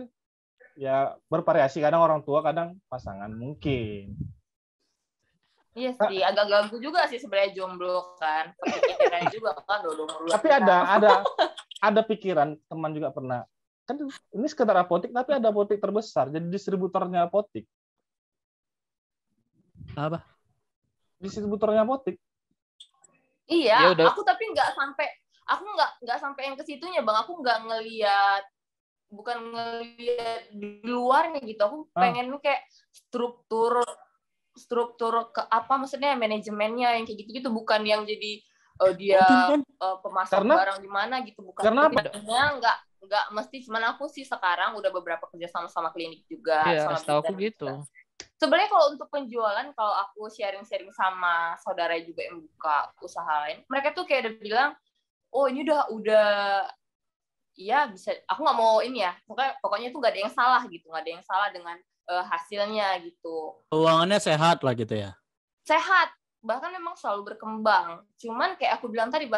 ya bervariasi, kadang orang tua, kadang pasangan mungkin. Iya sih, agak ganggu juga sih sebenarnya jomblo kan. Pikirannya juga kan Tapi ada pikiran, teman juga pernah. Kan ini sekedar apotek, tapi ada apotek terbesar, jadi distributornya apotek. Apa? Distributornya apotek. Iya, aku tapi nggak sampai yang ke situnya Bang. Aku nggak bukan ngelihat di luarnya gitu. Aku pengen kayak struktur ke apa maksudnya manajemennya yang kayak gitu-gitu, bukan yang jadi dia pemasok barang di mana gitu, bukan. Karena nggak mesti. Cuman aku sih sekarang udah beberapa kerja sama klinik juga. Iya, setahu aku gitu. Sebenarnya kalau untuk penjualan, kalau aku sharing-sharing sama saudara juga yang buka usaha lain, mereka tuh kayak udah bilang, oh ini udah ya bisa, aku nggak mau ini ya, pokoknya tuh nggak ada yang salah gitu, nggak ada yang salah dengan hasilnya gitu. Keuangannya sehat lah gitu ya? Sehat, bahkan memang selalu berkembang. Cuman kayak aku bilang tadi,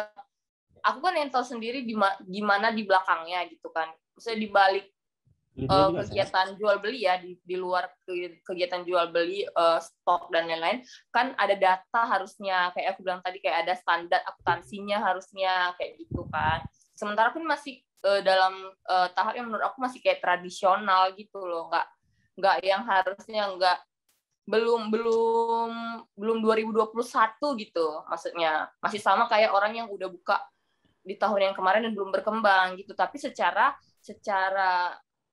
aku kan yang tahu sendiri gimana di belakangnya gitu kan. Maksudnya di balik Lydia juga sehat. kegiatan jual beli ya, di luar kegiatan jual beli stok dan lain-lain, kan ada data harusnya, kayak aku bilang tadi, kayak ada standar akuntansinya harusnya kayak gitu kan. Sementara pun masih dalam tahap yang menurut aku masih kayak tradisional gitu loh, nggak yang harusnya belum 2021 gitu, maksudnya masih sama kayak orang yang udah buka di tahun yang kemarin dan belum berkembang gitu, tapi secara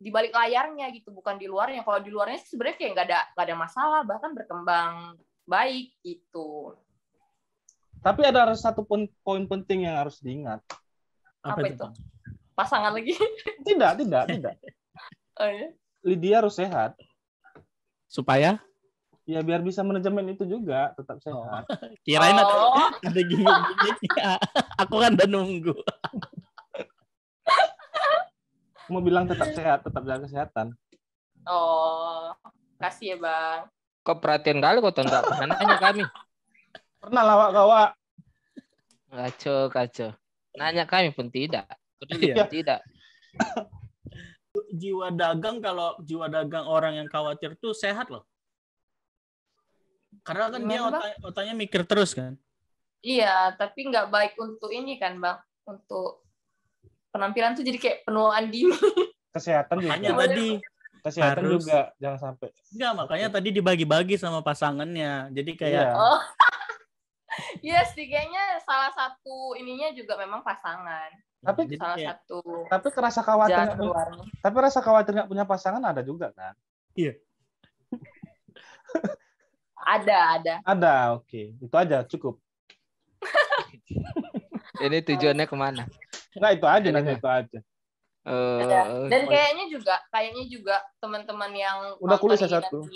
di balik layarnya gitu, bukan di luarnya. Kalau di luarnya sebenarnya kayak nggak ada masalah, bahkan berkembang baik gitu. Tapi ada satu poin penting yang harus diingat. Apa itu? Pasangan lagi? Tidak. Oh, ya? Lydia harus sehat. Supaya? Ya biar bisa manajemen itu juga tetap sehat. Kirain ada gimmick-gimmicknya. Aku kan udah nunggu. Mau bilang tetap sehat, tetap jaga kesehatan. Oh, kasih ya Bang. Kok perhatian kali kok nggak pernah nanya kami. Pernah lawak kawa. Kacau. Nanya kami pun tidak. Peduli pun tidak. Kalau jiwa dagang orang yang khawatir tuh sehat loh. Karena kan dia otaknya mikir terus kan. Iya, tapi nggak baik untuk ini kan Bang. Untuk penampilan tuh jadi kayak penuaan dini. Kesehatan juga. Makanya tadi kesehatan harus, juga jangan sampai. Enggak, makanya tadi dibagi-bagi sama pasangannya. Jadi kayak Iya sih, kayaknya salah satu ininya juga memang pasangan. Tapi salah satu. Tapi rasa khawatir nggak punya pasangan ada juga kan? Iya. Ada, oke. Itu aja cukup. Ini tujuannya kemana? Nggak, itu aja, nanya itu aja. Dan kayaknya juga teman-teman yang udah kuliah satu.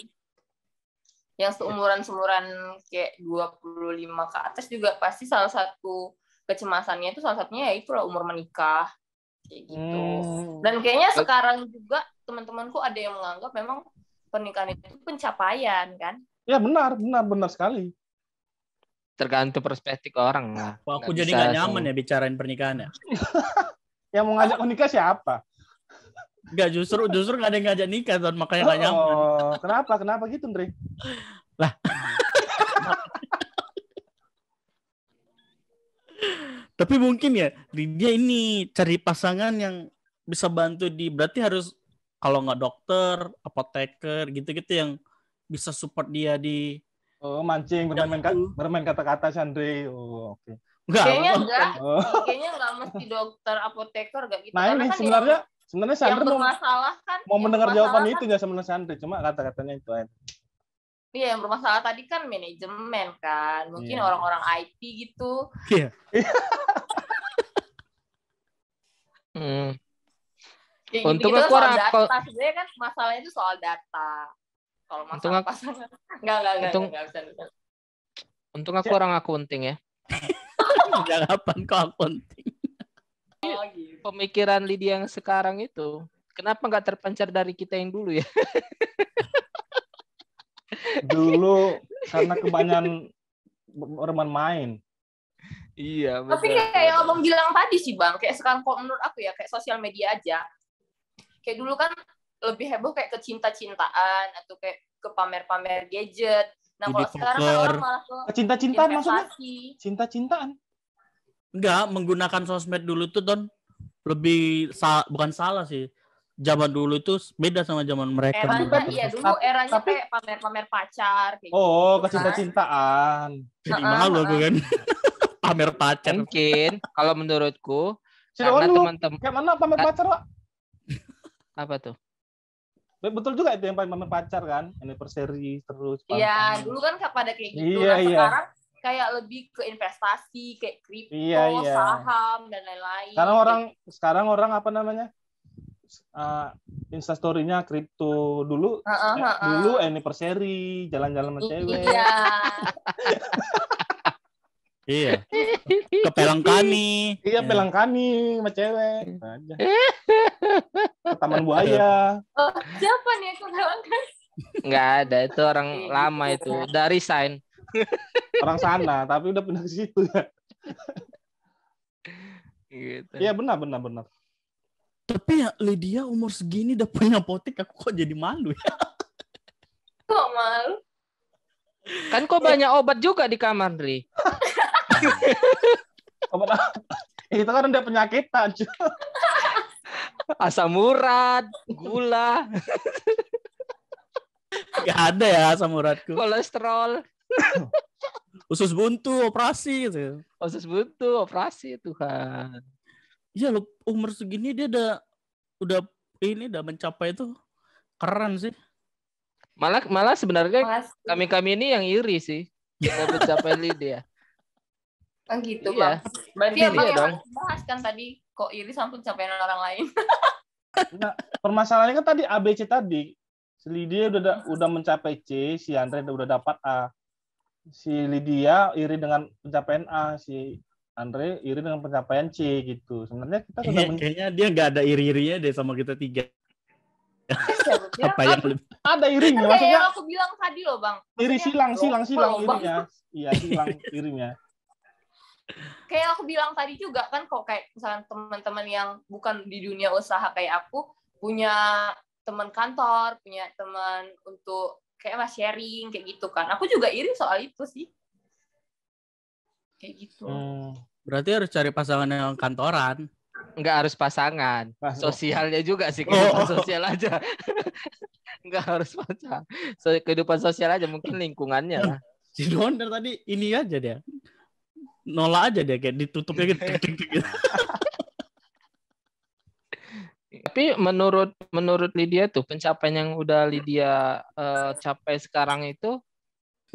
Yang seumuran kayak 25 ke atas juga pasti salah satu kecemasannya itu salah satunya ya itulah umur menikah kayak gitu. Dan kayaknya sekarang juga teman-temanku ada yang menganggap memang pernikahan itu pencapaian kan? Ya benar sekali. Tergantung perspektif orang lah. Aku jadi nggak nyaman ya bicarain pernikahan ya. Yang mau ngajak menikah siapa? Enggak, justru nggak ada yang ngajak nikah, Ton. Makanya nggak nyaman. Kenapa gitu, Ndre? Lah. Tapi mungkin ya, dia ini cari pasangan yang bisa bantu berarti harus kalau nggak dokter, apoteker, gitu-gitu yang bisa support dia di mancing, bermain kata-kata Sandri. Oh, oke. Kayaknya enggak mesti dokter, apoteker enggak gitu. Nah, ini kan sebenarnya Sandri mau mendengar jawaban itu ya sebenarnya Sandri, cuma kata-katanya itu aja. Iya, yang bermasalah tadi kan manajemen kan. Mungkin orang-orang IT gitu. Iya. Untung gitu, aku soal data. Sebenarnya kan masalahnya itu soal data. Kalau masalah pasangan. Enggak bisa. Untung aku orang akunting ya. Jangan kapan kok akunting. Gitu. Pemikiran Lydia yang sekarang itu, kenapa nggak terpancar dari kita yang dulu ya? Dulu karena kebanyakan bermain. Iya. Tapi kayak yang abang bilang tadi sih Bang, kayak sekarang kok menurut aku ya kayak sosial media aja. Kayak dulu kan lebih heboh kayak ke cinta-cintaan atau kayak ke pamer-pamer gadget. Nah kalau sekarang kan orang malah ke cinta-cintaan maksudnya? Cinta-cintaan? Enggak, menggunakan sosmed dulu tuh Ton lebih bukan salah sih. Zaman dulu itu beda sama zaman mereka. Dulu eranya kayak pamer-pamer pacar. Kayak gitu, ke cinta-cintaan. Jadi malu aku kan. Pamer pacar. Mungkin kalau menurutku karena teman-teman. Kayak mana pamer pacar, Pak? Apa tuh? Betul juga itu yang pamer pacar kan, anniversary terus. Iya, dulu kan pada kayak gitu. Sekarang kayak lebih ke investasi, kayak kripto, saham dan lain-lain. Sekarang orang apa namanya? Instastory-nya kripto dulu. Dulu anniversary, jalan-jalan sama cewek. Iya. Ke Pelangkani. Iya, Pelangkani sama cewek. Ke Taman Buaya. Siapa nih yang ke Pelangkani? Enggak ada, itu orang lama itu. Udah resign. Orang sana, tapi udah pindah ke situ ya. Gitu. Iya, benar. Tapi ya Lydia umur segini udah punya apotek, aku kok jadi malu ya. Kok malu? Kan kok banyak obat juga di kamar, Ri. Obat apa? Itu kan udah penyakitan. Asam urat, gula, Gak ada ya asam uratku. kolesterol, Usus buntu, operasi gitu. usus buntu, operasi, Tuhan. Iya loh, umur segini dia udah mencapai itu. Keren sih. Malah sebenarnya Mas, kami ini yang iri sih. Kita mencapai Lydia. kan gitu Iya. Bang. Berarti Iya Abang yang dong. bahas kan tadi kok iri sampai pencapaian orang lain. Nah, permasalahannya kan tadi ABC tadi. Si Lydia udah mencapai C, si Andre udah dapat A. Si Lydia iri dengan pencapaian A, si Andre iri dengan pencapaian C gitu. Sebenarnya kita sudah Kayaknya dia nggak ada iri-irinya deh sama kita 3. Siapa Apa yang lebih? ada irinya, Kayak maksudnya yang aku bilang tadi loh Bang. iri Maksudnya silang lomba. irinya. Iya, silang irinya. Kayak aku bilang tadi juga kan, kok kayak misalnya teman-teman yang bukan di dunia usaha kayak aku punya teman kantor, punya teman untuk kayak mas sharing kayak gitu kan. Aku juga iri soal itu sih. Kayak gitu. Berarti harus cari pasangan yang kantoran. Nggak harus pasangan. Sosialnya juga sih, kehidupan sosial aja. Nggak harus pasangan. Kehidupan sosial aja, mungkin lingkungannya lah. Si Doner tadi ini aja dia. Nolak aja dia, kayak ditutupnya gitu. Tapi menurut Lydia tuh, pencapaian yang udah Lydia capai sekarang itu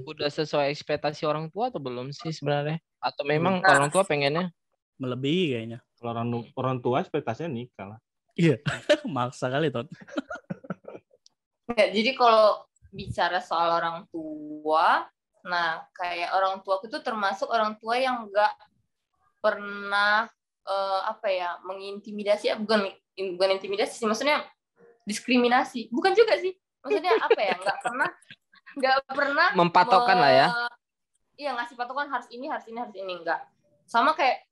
udah sesuai ekspektasi orang tua atau belum sih sebenarnya? Atau memang orang tua pengennya melebihi kayaknya? Kalau orang tua ekspektasinya nikah lah. Iya, maksa kali Ton. Ya, jadi kalau bicara soal orang tua, nah kayak orang tua itu termasuk orang tua yang nggak pernah mengintimidasi, bukan intimidasi sih, maksudnya diskriminasi, bukan juga sih, maksudnya apa ya, nggak pernah mempatokkan lah ya. Iya, ngasih patokan harus ini enggak. Sama kayak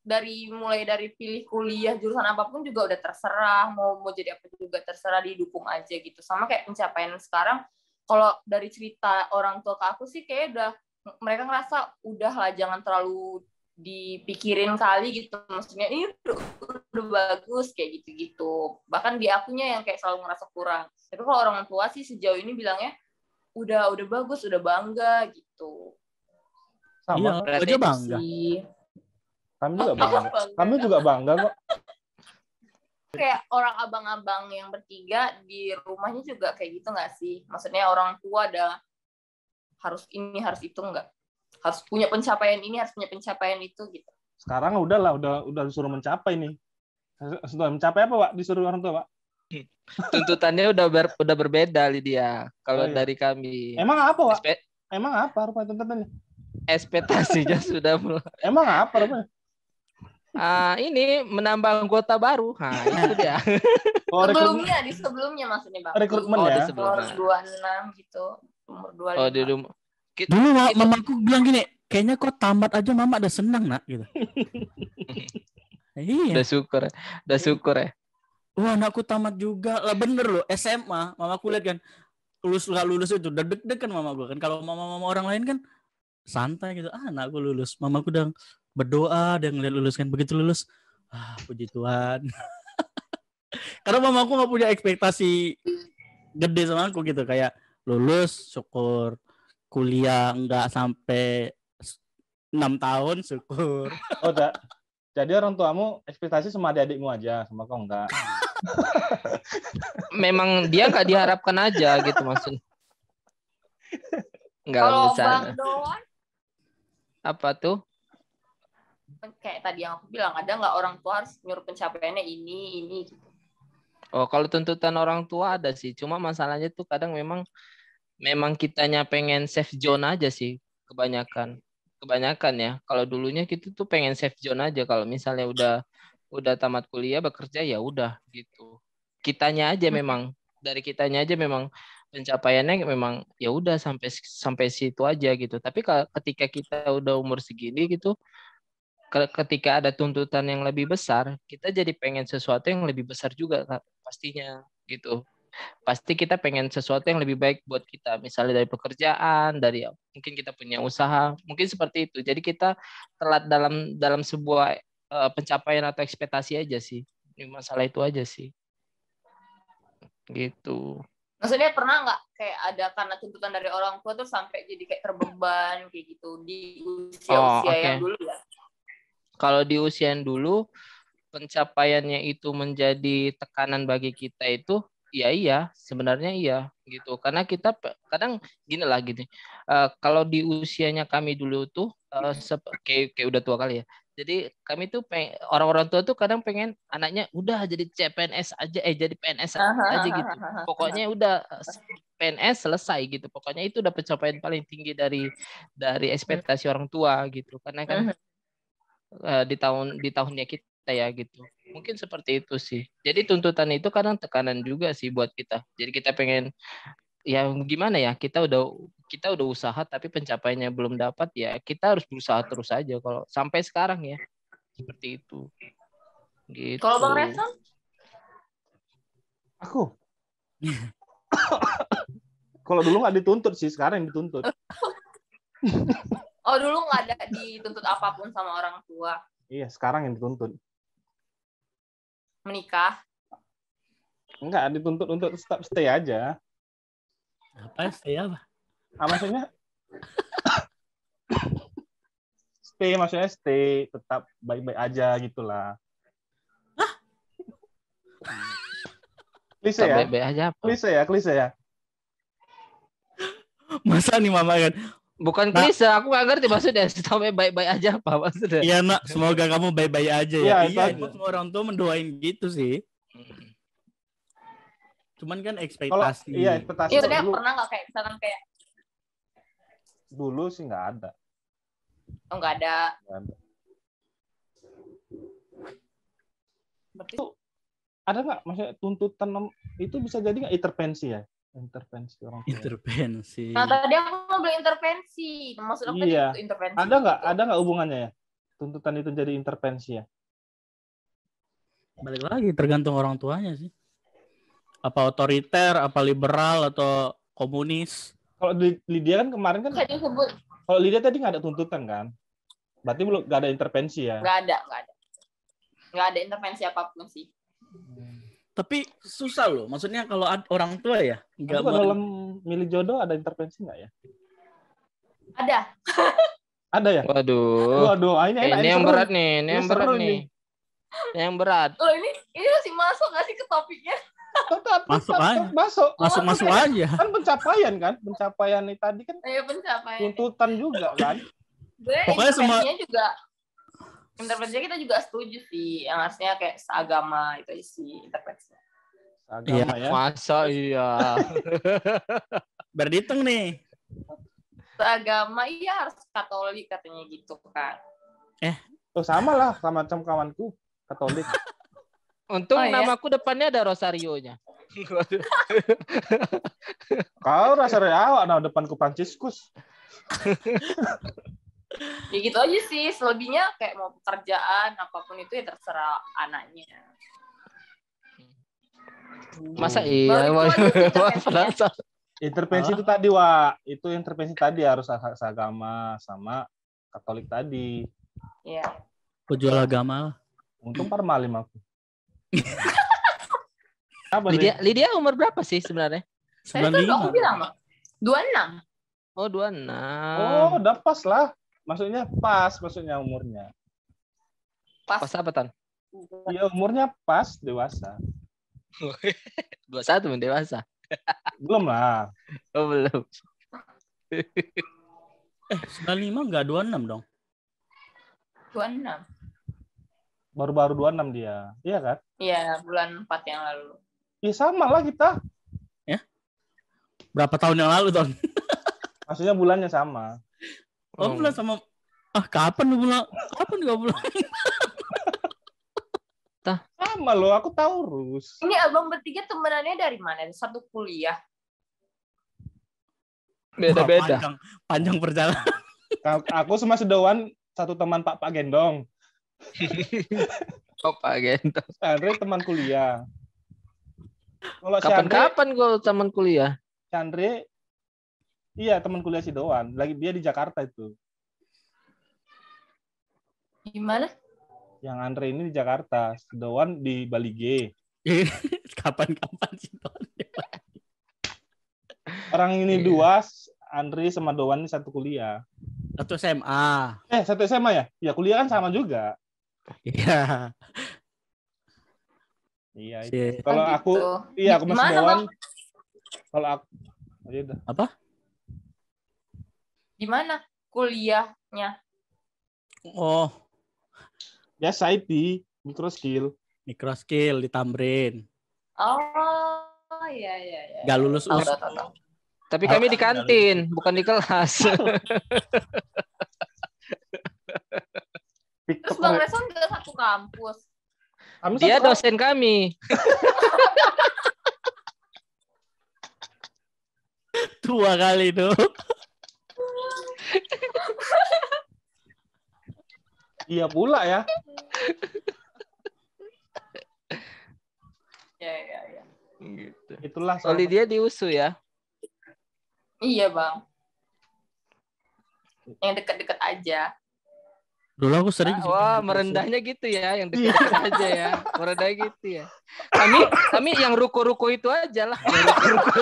mulai dari pilih kuliah jurusan apapun juga udah terserah, mau jadi apa juga terserah, didukung aja gitu. Sama kayak pencapaian sekarang, kalau dari cerita orang tua ke aku sih kayak mereka ngerasa udahlah, jangan terlalu dipikirin kali gitu, maksudnya ini udah bagus kayak gitu-gitu. Bahkan di akunya yang kayak selalu ngerasa kurang. Tapi kalau orang tua sih sejauh ini bilangnya udah bagus, udah bangga gitu. Sama. Iya, aja bangga. Kami juga bangga kok. Kayak orang abang-abang yang bertiga di rumahnya juga kayak gitu nggak sih? Maksudnya orang tua ada harus ini, harus itu, nggak? Harus punya pencapaian ini, harus punya pencapaian itu gitu. Sekarang udah disuruh mencapai nih. Sudah mencapai apa, Pak? Disuruh orang tua, Pak? Tuntutannya udah berbeda, Lydia. Kalau dari kami. Emang apa, Pak? Emang apa rupanya tuntutannya? Ekspektasinya sudah mulai. Emang apa rupanya? Ini menambah anggota baru. Nah, itu dia. Sebelumnya maksudnya, Bang. Rekrutmen ya. Umur 26 gitu. Umur 25. Oh, di rumah. Dulu mamaku bilang gini, kayaknya kok tamat aja mama udah senang, Nak, gitu. Iya. Udah syukur ya. Wah, anakku tamat juga. Lah bener loh, SMA. Mamaku lihat kan, lulus itu udah deg-degan mama gue kan. Kalau mama orang lain kan santai gitu. Anakku lulus. Mamaku udah berdoa dan ngeliat lulus kan. Begitu lulus, puji Tuhan. Karena mamaku gak punya ekspektasi gede sama aku gitu. Kayak lulus, syukur. Kuliah enggak sampai 6 tahun, syukur. Oh, jadi orang tuamu ekspektasi sama adik-adikmu aja, sama kau enggak? Memang dia nggak diharapkan aja gitu maksudnya. Enggak lah, kalau besar. Bang Doan, apa tuh? Kayak tadi yang aku bilang, ada nggak orang tua harus nyuruh pencapaiannya ini gitu. Oh, kalau tuntutan orang tua ada sih. Cuma masalahnya tuh kadang memang kitanya pengen safe zone aja sih kebanyakan ya. Kalau dulunya kita tuh pengen safe zone aja. Kalau misalnya udah tamat kuliah bekerja ya udah gitu. Kitanya aja memang pencapaiannya memang ya udah sampai situ aja gitu. Tapi ketika kita udah umur segini gitu, ketika ada tuntutan yang lebih besar, kita jadi pengen sesuatu yang lebih besar juga Kak, pastinya gitu. Pasti kita pengen sesuatu yang lebih baik buat kita, misalnya dari pekerjaan, dari mungkin kita punya usaha, mungkin seperti itu. Jadi kita telat dalam sebuah pencapaian atau ekspektasi aja sih. Ini masalah itu aja sih. Gitu. Maksudnya pernah nggak kayak ada karena tuntutan dari orang tua tuh sampai jadi kayak terbeban kayak gitu di usia-usia yang dulu ya? Kalau di usia yang dulu, pencapaiannya itu menjadi tekanan bagi kita itu, iya, sebenarnya iya gitu. Karena kita kadang gini. Kalau di usianya kami dulu tuh kayak udah tua kali ya. Jadi kami tuh orang-orang tua tuh kadang pengen anaknya udah jadi CPNS aja, jadi PNS aja gitu. Pokoknya udah PNS selesai gitu. Pokoknya itu udah pencapaian paling tinggi dari ekspektasi orang tua gitu. Karena kan di tahunnya kita ya gitu. Mungkin seperti itu sih. Jadi tuntutan itu kadang tekanan juga sih buat kita. Jadi kita pengen ya gimana ya, kita udah usaha tapi pencapaiannya belum dapat, ya kita harus berusaha terus aja kalau sampai sekarang ya. Seperti itu. Gitu. Kalau Bang Reson? Aku. Kalau dulu nggak dituntut sih, sekarang yang dituntut. Oh, dulu nggak ada dituntut apapun sama orang tua. Iya, sekarang yang dituntut. Menikah? Enggak, dituntut untuk tetap stay aja. Apa stay apa? Maksudnya stay tetap baik-baik aja gitulah. Klise ya? Baik-baik aja apa? Klise ya. Masa nih mama kan? Bukan klise, aku nggak ngerti maksudnya. Sampai baik-baik aja apa maksudnya? Iya nak, semoga kamu baik-baik aja ya. Iya, itu semua orang tua mendoain gitu sih. Cuman kan ekspektasi. Iya, ekspektasi. Iya, udah pernah nggak kayak misalkan kayak dulu sih nggak ada. Oh, nggak ada. Berarti itu ada nggak maksudnya tuntutan itu bisa jadi nggak intervensi ya? Intervensi orang tua. Intervensi. Nah, tadi aku mau bilang intervensi. Maksud aku iya. itu intervensi. Ada nggak hubungannya ya? Tuntutan itu jadi intervensi ya? Balik lagi tergantung orang tuanya sih. Apa otoriter, apa liberal atau komunis? Kalau Lydia kan kemarin kan. Kalau Lydia tadi nggak ada tuntutan kan? Berarti belum nggak ada intervensi ya? Nggak ada intervensi apapun sih. Tapi susah loh. Maksudnya kalau orang tua ya. Nggak mau dalam milih jodoh ada intervensi nggak ya? Ada. Ada ya? Waduh. Ini yang berat nih. Ini yang berat. Oh, ini masih masuk nggak sih ke topiknya? Masuk aja. Kan pencapaian nih tadi kan. Iya, pencapaian. Tuntutan juga kan. Pokoknya semua intervensinya kita juga setuju sih, yang harusnya kayak seagama itu sih intervensi. Agama ya. Masa iya. Berditung nih. Seagama iya harus Katolik katanya gitu kan. Sama lah sama macam kawanku Katolik. Untung namaku depannya ada Rosario-nya. Kau Rosario, nah depanku Franciscus. Ya gitu aja sih, selebihnya kayak mau pekerjaan apapun itu ya terserah anaknya. Masa iya? Intervensi itu tadi, Wak. Itu intervensi tadi harus seagama sama Katolik tadi. Iya. Pejual agama. Untung parmalim aku. Lydia umur berapa sih sebenarnya? 95. Aku bilang 26. Oh, 26. Oh, udah pas lah. Maksudnya umurnya. Pas apa, Tan? Iya, umurnya pas dewasa. 21 dewasa. Belum lah. Oh, belum. 95 enggak 26 dong. 26. Baru-baru 26 dia. Iya kan? Iya, bulan 4 yang lalu. Iya, sama lah kita. Ya. Berapa tahun yang lalu, Ton? Maksudnya bulannya sama. Oh, bulan sama. Kapan lu bulan? Kapan enggak bulan? Sama loh, aku Taurus. Ini abang bertiga temenannya dari mana? Satu kuliah? Beda-beda. Panjang perjalanan. Aku sama Sedawan satu teman Pak Gendong. Opa Gento. Andre teman kuliah. Kalau si Kapan-kapan gue teman kuliah. Andre, iya teman kuliah si Doan. Lagi dia di Jakarta itu. Gimana? Yang Andre ini di Jakarta, si Doan di Bali G. Kapan-kapan sih Don? Orang ini Iya. dua, Andre sama Doan ini satu kuliah. Satu SMA. Satu SMA ya? Ya kuliah kan sama juga. Iya. Iya. Si Itu. Kalau Oh, aku, gitu. iya aku masih Gimana, Doan. Bang? Kalau aku, oh, ya udah. apa? Gimana kuliahnya? Oh, Biasa IT, micro skill. micro skill di Tamrin. Oh, iya. Gak lulus Tahu, USU. tahu. Tapi kami di kantin, bukan di kelas. Terus Bang Reson nggak satu kampus? Kami Dia satu- dosen kami. Tua kali itu. Iya pula ya. Iya. Gitu. Itulah Oli dia di USU ya. Iya, Bang. Yang dekat-dekat aja. Dulu aku sering sih. Wah, merendahnya gitu ya, yang dekat-dekat aja ya. Merendah gitu ya. Kami yang ruko-ruko itu aja lah. Yang ruko-ruko.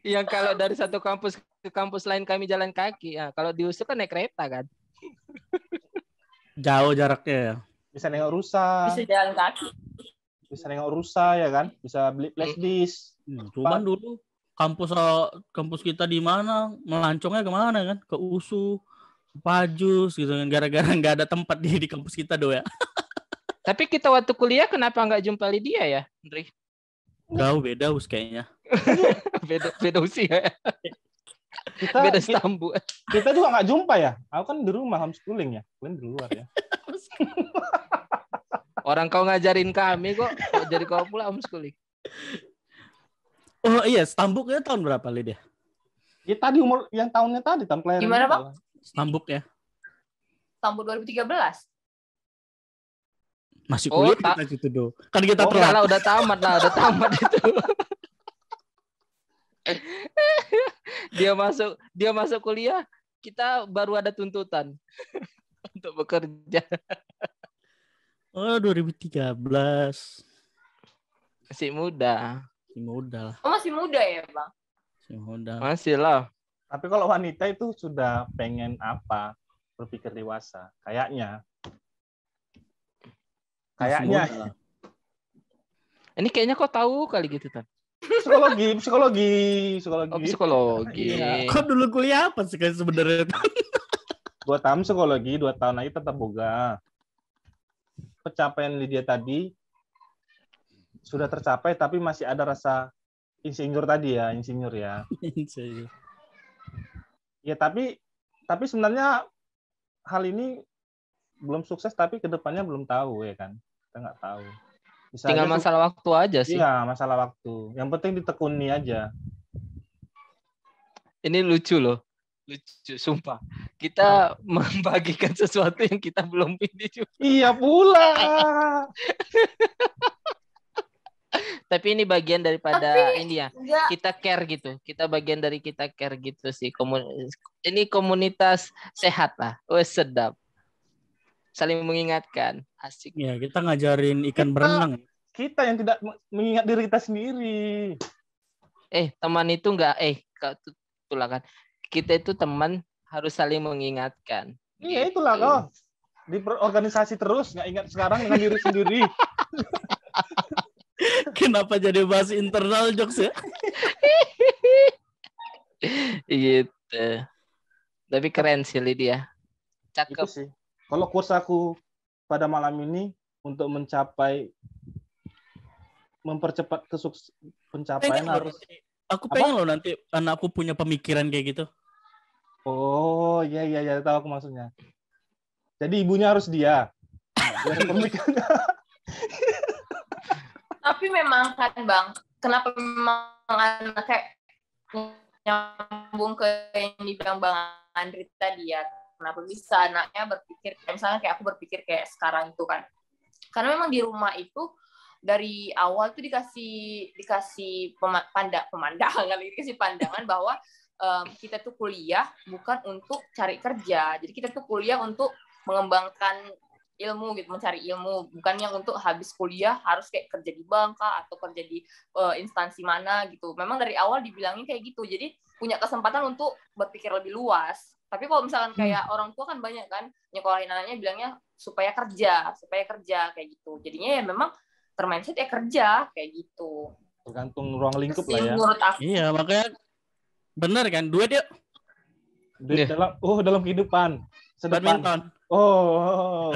Yang kalau dari satu kampus ke kampus lain kami jalan kaki. Ya, kalau di USU kan naik kereta kan. Jauh jaraknya ya. Bisa nengok rusa, Bisa jalan kaki. bisa nengok rusa ya kan, bisa beli flash disk. Cuman dulu kampus kita di mana, melancongnya kemana kan? Ke USU, ke Pajus gitu kan. Gara-gara nggak ada tempat di kampus kita do ya. Tapi kita waktu kuliah kenapa nggak jumpa Lydia ya, Andri? Jauh beda us kayaknya. Beda usia ya. Beda stambu. Kita juga nggak jumpa ya. Aku kan di rumah homeschooling ya, kalian di luar ya. Orang kau ngajarin kami kok, jadi kau pula homeschooling. Oh iya, Stambuknya tahun berapa Lydia? Ya tadi umur yang tahunnya tadi tahun kelahiran. Gimana, kita Bang? lah. Stambuk ya. Tahun 2013. Masih Oh, kuliah kita situ do. Kan kita Enggak telat. lah, udah tamat itu. Dia masuk kuliah, kita baru ada tuntutan untuk bekerja. Oh, 2013. Masih muda. Masih muda lah. Oh, masih muda ya, Bang? Masih muda. Masih lah. Tapi kalau wanita itu sudah pengen apa? Berpikir dewasa. Kayaknya. Masih Kayaknya. muda lah. Ini kayaknya kau tahu kali gitu, Tan. Psikologi. Oh, psikologi. Iya. Kok dulu kuliah apa sih kan sebenarnya? 2 tahun psikologi, 2 tahun lagi tetap boga. Pencapaian Lydia tadi sudah tercapai, tapi masih ada rasa insinyur tadi ya, insinyur ya. Ya tapi sebenarnya hal ini belum sukses, tapi kedepannya belum tahu ya kan. Kita nggak tahu. Bisa Tinggal aja masalah waktu aja sih. Iya, masalah waktu. Yang penting ditekuni aja. Ini lucu loh. Lucu, sumpah. Kita membagikan sesuatu yang kita belum pilih juga. Iya pula. Tapi ini bagian daripada ini ya. Enggak. Kita care gitu. Kita bagian dari kita care gitu sih. Ini komunitas sehat lah. Wes sedap. Saling mengingatkan. Asik. Ya, kita ngajarin ikan berenang. Kita yang tidak mengingat diri kita sendiri. Teman itu enggak. Itulah kan. Kita itu teman harus saling mengingatkan. Iya itulah kau. Di organisasi terus nggak ingat sekarang dengan diri sendiri. Kenapa jadi bahas internal jokes ya? Gitu. Tapi keren sih Lydia. Itu Cakep. sih. Kalau kurs aku pada malam ini untuk mempercepat pencapaian harus. Aku pengen loh nanti anakku punya pemikiran kayak gitu. Oh iya tahu aku maksudnya. Jadi ibunya harus dia. Biar pemikirannya. Tapi memang kan, Bang, kenapa memang anak kayak nyambung ke yang dibilang Bang Rita dia kenapa bisa anaknya berpikir misalnya kayak aku berpikir kayak sekarang itu kan, karena memang di rumah itu dari awal tuh dikasih pandangan bahwa kita tuh kuliah bukan untuk cari kerja, jadi kita tuh kuliah untuk mengembangkan ilmu gitu, mencari ilmu, bukan yang untuk habis kuliah harus kayak kerja di bank atau kerja di instansi mana gitu. Memang dari awal dibilangin kayak gitu, jadi punya kesempatan untuk berpikir lebih luas. Tapi kalau misalkan kayak orang tua kan banyak kan nyekolahin anaknya bilangnya supaya kerja kayak gitu, jadinya ya memang termindset ya kerja kayak gitu. Tergantung ruang lingkup lah ya. Menurut aku. Iya, makanya benar kan, duit yuk. Duit dalam kehidupan sedepan. Badminton.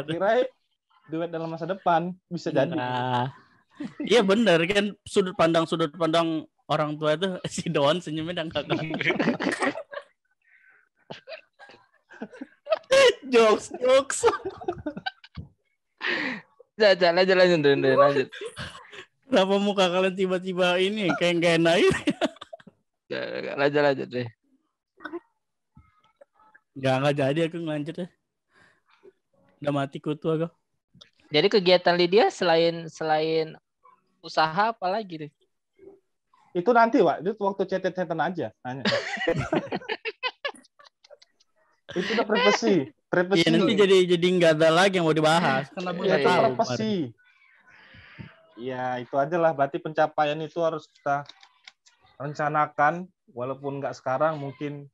Kirain duit dalam masa depan bisa jadi. Nah, iya benar kan, sudut pandang orang tua itu si Doan senyumnya dan kakak. jokes. Lanjut. Kenapa muka kalian tiba-tiba ini kayak nggak enak ini? Lanjut deh. Nggak jadi aku ngelanjut deh. Udah mati kutu aku. Jadi kegiatan Lydia selain usaha apa lagi deh? Itu nanti, Wak. Itu waktu chat-chatan aja nanya. Itu udah privasi. Iya, nanti jadi nggak ada lagi yang mau dibahas. Karena Ya, itu privasi. Ya, itu aja lah. Berarti pencapaian itu harus kita rencanakan. Walaupun nggak sekarang, mungkin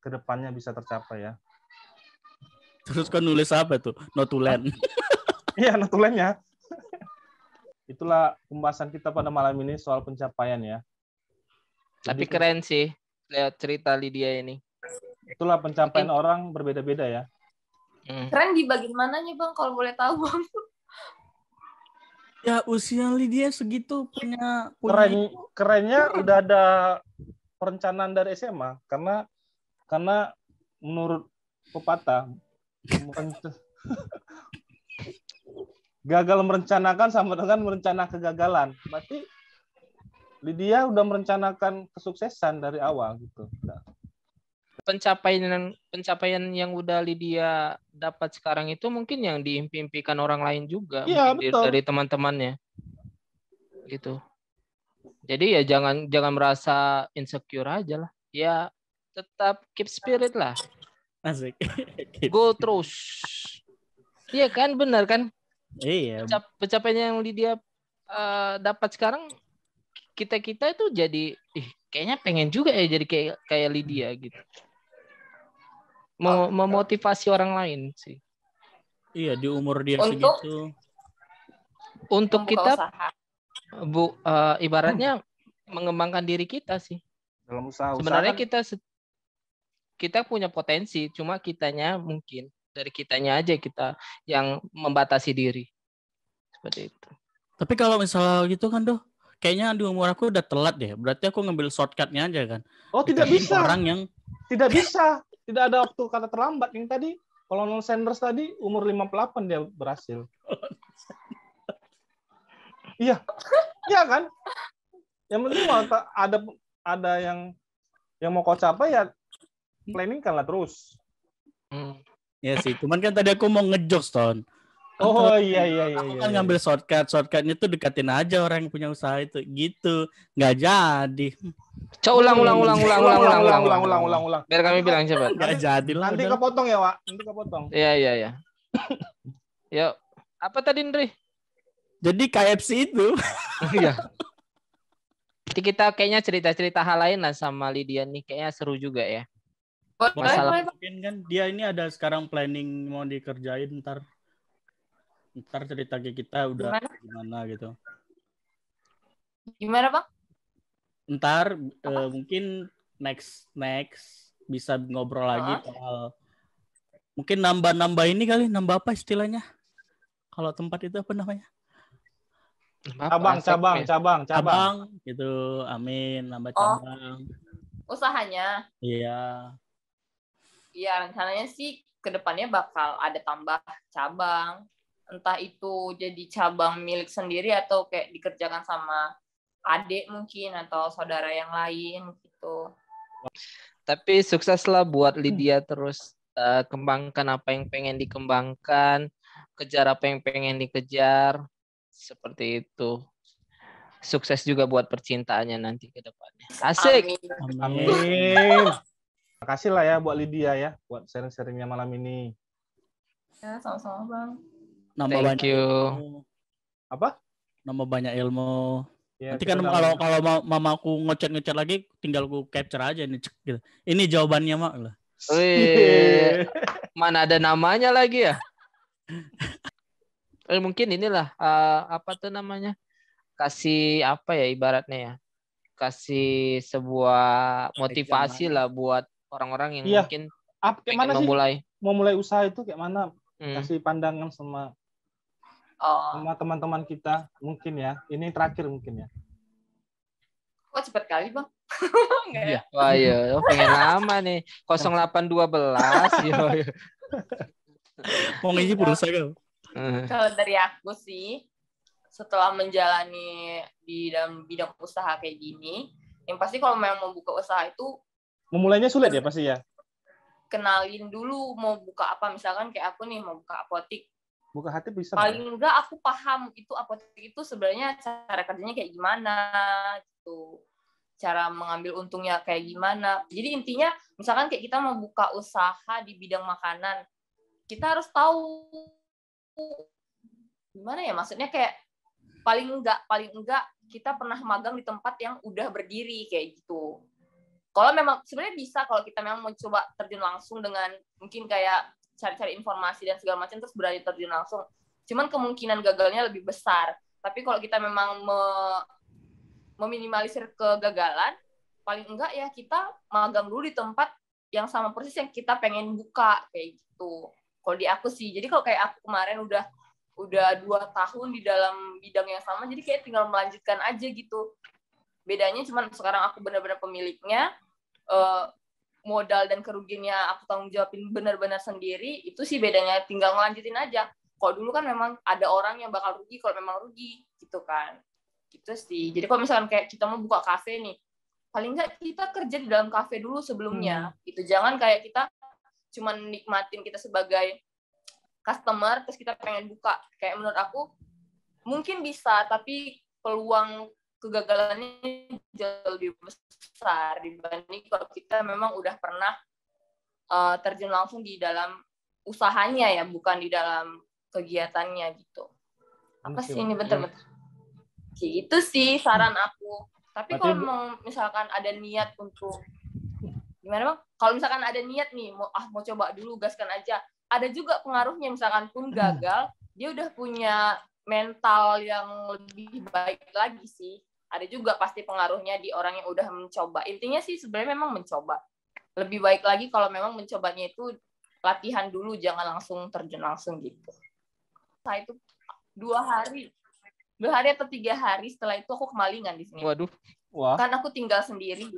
kedepannya bisa tercapai ya. Terus kan nulis apa tuh? Notulen. Iya, notulennya. Itulah pembahasan kita pada malam ini soal pencapaian ya. Tapi keren sih lihat cerita Lydia ini. Itulah pencapaian orang berbeda-beda ya. Keren di bagian mananya Bang kalau boleh tahu Bang? Ya usia Lydia segitu punya kerennya udah ada perencanaan dari SMA karena menurut pepatah gagal merencanakan sama dengan merencana kegagalan. Berarti Lydia udah merencanakan kesuksesan dari awal gitu. Pencapaian yang udah Lydia dapat sekarang itu mungkin yang diimpikan orang lain juga, ya, dari teman-temannya gitu. Jadi ya jangan merasa insecure aja lah. Ya tetap keep spirit lah. Asik. Go terus. Iya kan, benar kan? Iya. Pencapaian yang Lydia dapat sekarang, kita itu jadi kayaknya pengen juga ya jadi kayak Lydia gitu. Memotivasi orang lain sih. Iya, di umur dia segitu. Untuk kita ibaratnya mengembangkan diri kita sih. Dalam usaha. Sebenarnya kita punya potensi, cuma dari kitanya aja kita yang membatasi diri. Seperti itu. Tapi kalau misalnya gitu kan kayaknya di umur aku udah telat deh. Berarti aku ngambil shortcutnya aja kan. Oh, tidak bisa. Orang yang tidak bisa. Tidak ada waktu kata terlambat. Yang tadi Colonel Sanders tadi umur 58 dia berhasil. Iya. Iya kan? Yang penting ada yang mau kau capai ya planning kan lah terus. Ya sih, cuman kan tadi aku mau ngejokes Ton. Oh iya. Aku kan ngambil shortcutnya tuh deketin aja orang yang punya usaha itu gitu. Nggak jadi. Coba ulang. Biar kami bilang cepat. Nggak jadi lah. Nanti kepotong ya, Wak. Nanti kepotong. Iya. Yuk, apa tadi Ndri? Jadi KFC itu. Iya. Nanti kita kayaknya cerita-cerita hal lain lah sama Lydia nih. Kayaknya seru juga ya. Masalah mungkin kan dia ini ada sekarang planning mau dikerjain ntar cerita ke kita udah gimana gitu. Gimana Bang? Ntar mungkin next bisa ngobrol lagi soal mungkin nambah ini kali, nambah apa istilahnya? Kalau tempat itu apa namanya? Cabang gitu. Amin, nambah cabang. Usahanya. Iya. Iya, rencananya sih kedepannya bakal ada tambah cabang. Entah itu jadi cabang milik sendiri atau kayak dikerjakan sama adik mungkin atau saudara yang lain gitu. Tapi sukseslah buat Lydia terus kembangkan apa yang pengen dikembangkan, kejar apa yang pengen dikejar, seperti itu. Sukses juga buat percintaannya nanti ke depannya. Asik. Amin. Amin. Makasih lah ya buat Lydia ya, buat sharing-sharingnya malam ini. Ya, sama-sama Bang. Nambah Thank banyak you. ilmu. Apa? Nambah banyak ilmu. Ya, Nanti kita kan udah- kalau mamaku ngechat lagi, tinggal ku capture aja nih, cek gitu. Ini jawabannya mak lah. Wih, mana ada namanya lagi ya? Mungkin inilah apa tuh namanya? Kasih apa ya ibaratnya ya? Kasih sebuah motivasi lah buat orang-orang yang Iya. mungkin Kayak pengen mana sih memulai. mau mulai usaha itu kayak mana? Hmm. Kasih pandangan sama teman-teman kita mungkin ya. Ini terakhir mungkin ya. Kok cepet kali Bang? Enggak ya? Wah iya, pengen lama nih. 0812. Yo. Mau ngisi pulsa kau? Kalau dari aku sih, setelah menjalani di dalam bidang usaha kayak gini, yang pasti kalau memang mau buka usaha itu Memulainya sulit ya pasti ya. kenalin dulu mau buka apa. Misalkan kayak aku nih mau buka apotik. Buka hati bisa. Paling enggak aku paham itu apotek itu sebenarnya cara kerjanya kayak gimana gitu. Cara mengambil untungnya kayak gimana. Jadi intinya misalkan kayak kita mau buka usaha di bidang makanan, kita harus tahu gimana ya, maksudnya kayak paling enggak kita pernah magang di tempat yang udah berdiri kayak gitu. Kalau memang sebenarnya bisa kalau kita memang mau coba terjun langsung dengan mungkin kayak cari-cari informasi dan segala macam terus berani terjun langsung. Cuman kemungkinan gagalnya lebih besar. Tapi kalau kita memang meminimalisir kegagalan, paling enggak ya kita magang dulu di tempat yang sama persis yang kita pengen buka kayak gitu. Kalau di aku sih. Jadi kalau kayak aku kemarin udah 2 tahun di dalam bidang yang sama, jadi kayak tinggal melanjutkan aja gitu. Bedanya cuman sekarang aku benar-benar pemiliknya, modal dan kerugiannya aku tanggung jawabin benar-benar sendiri, itu sih bedanya, tinggal ngelanjutin aja. Kalau dulu kan memang ada orang yang bakal rugi kalau memang rugi gitu kan. Gitu sih. Jadi kalau misalkan kayak kita mau buka kafe nih, paling nggak kita kerja di dalam kafe dulu sebelumnya. Gitu. Jangan kayak kita cuma nikmatin kita sebagai customer terus kita pengen buka. Kayak menurut aku mungkin bisa, tapi peluang kegagalannya jauh lebih besar dibanding kalau kita memang udah pernah terjun langsung di dalam usahanya ya, bukan di dalam kegiatannya gitu. Apa sih ini bentar-bentar? Gitu sih saran aku. Tapi kalau misalkan ada niat untuk gimana Bang? Kalau misalkan ada niat nih mau coba dulu, gaskan aja. Ada juga pengaruhnya, misalkan pun gagal, dia udah punya mental yang lebih baik lagi sih. Ada juga pasti pengaruhnya di orang yang udah mencoba. Intinya sih sebenarnya memang mencoba. Lebih baik lagi kalau memang mencobanya itu latihan dulu, jangan langsung terjun langsung gitu. Nah itu 2 hari atau 3 hari setelah itu aku kemalingan di sini. Waduh. Wah. Kan aku tinggal sendiri.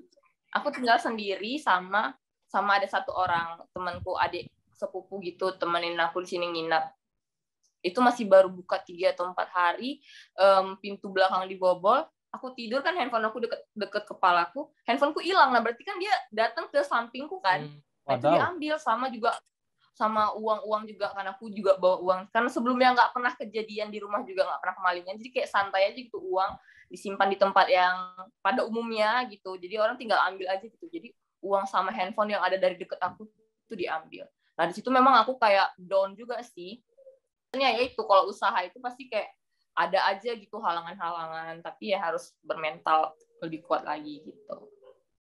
Aku tinggal sendiri sama ada 1 orang temanku, adik sepupu gitu, temenin aku di sini nginap. Itu masih baru buka 3 atau 4 hari, pintu belakang dibobol, aku tidur kan handphone aku deket kepalaku, handphoneku hilang. Nah berarti kan dia datang ke sampingku kan. Nah, itu diambil, sama uang juga, karena aku juga bawa uang. Karena sebelumnya nggak pernah kejadian di rumah juga, nggak pernah kemalingan. Jadi kayak santai aja gitu, uang disimpan di tempat yang pada umumnya gitu. Jadi orang tinggal ambil aja gitu. Jadi uang sama handphone yang ada dari deket aku itu diambil. Nah di situ memang aku kayak down juga sih. Ya itu kalau usaha itu pasti kayak ada aja gitu halangan-halangan, tapi ya harus bermental lebih kuat lagi gitu.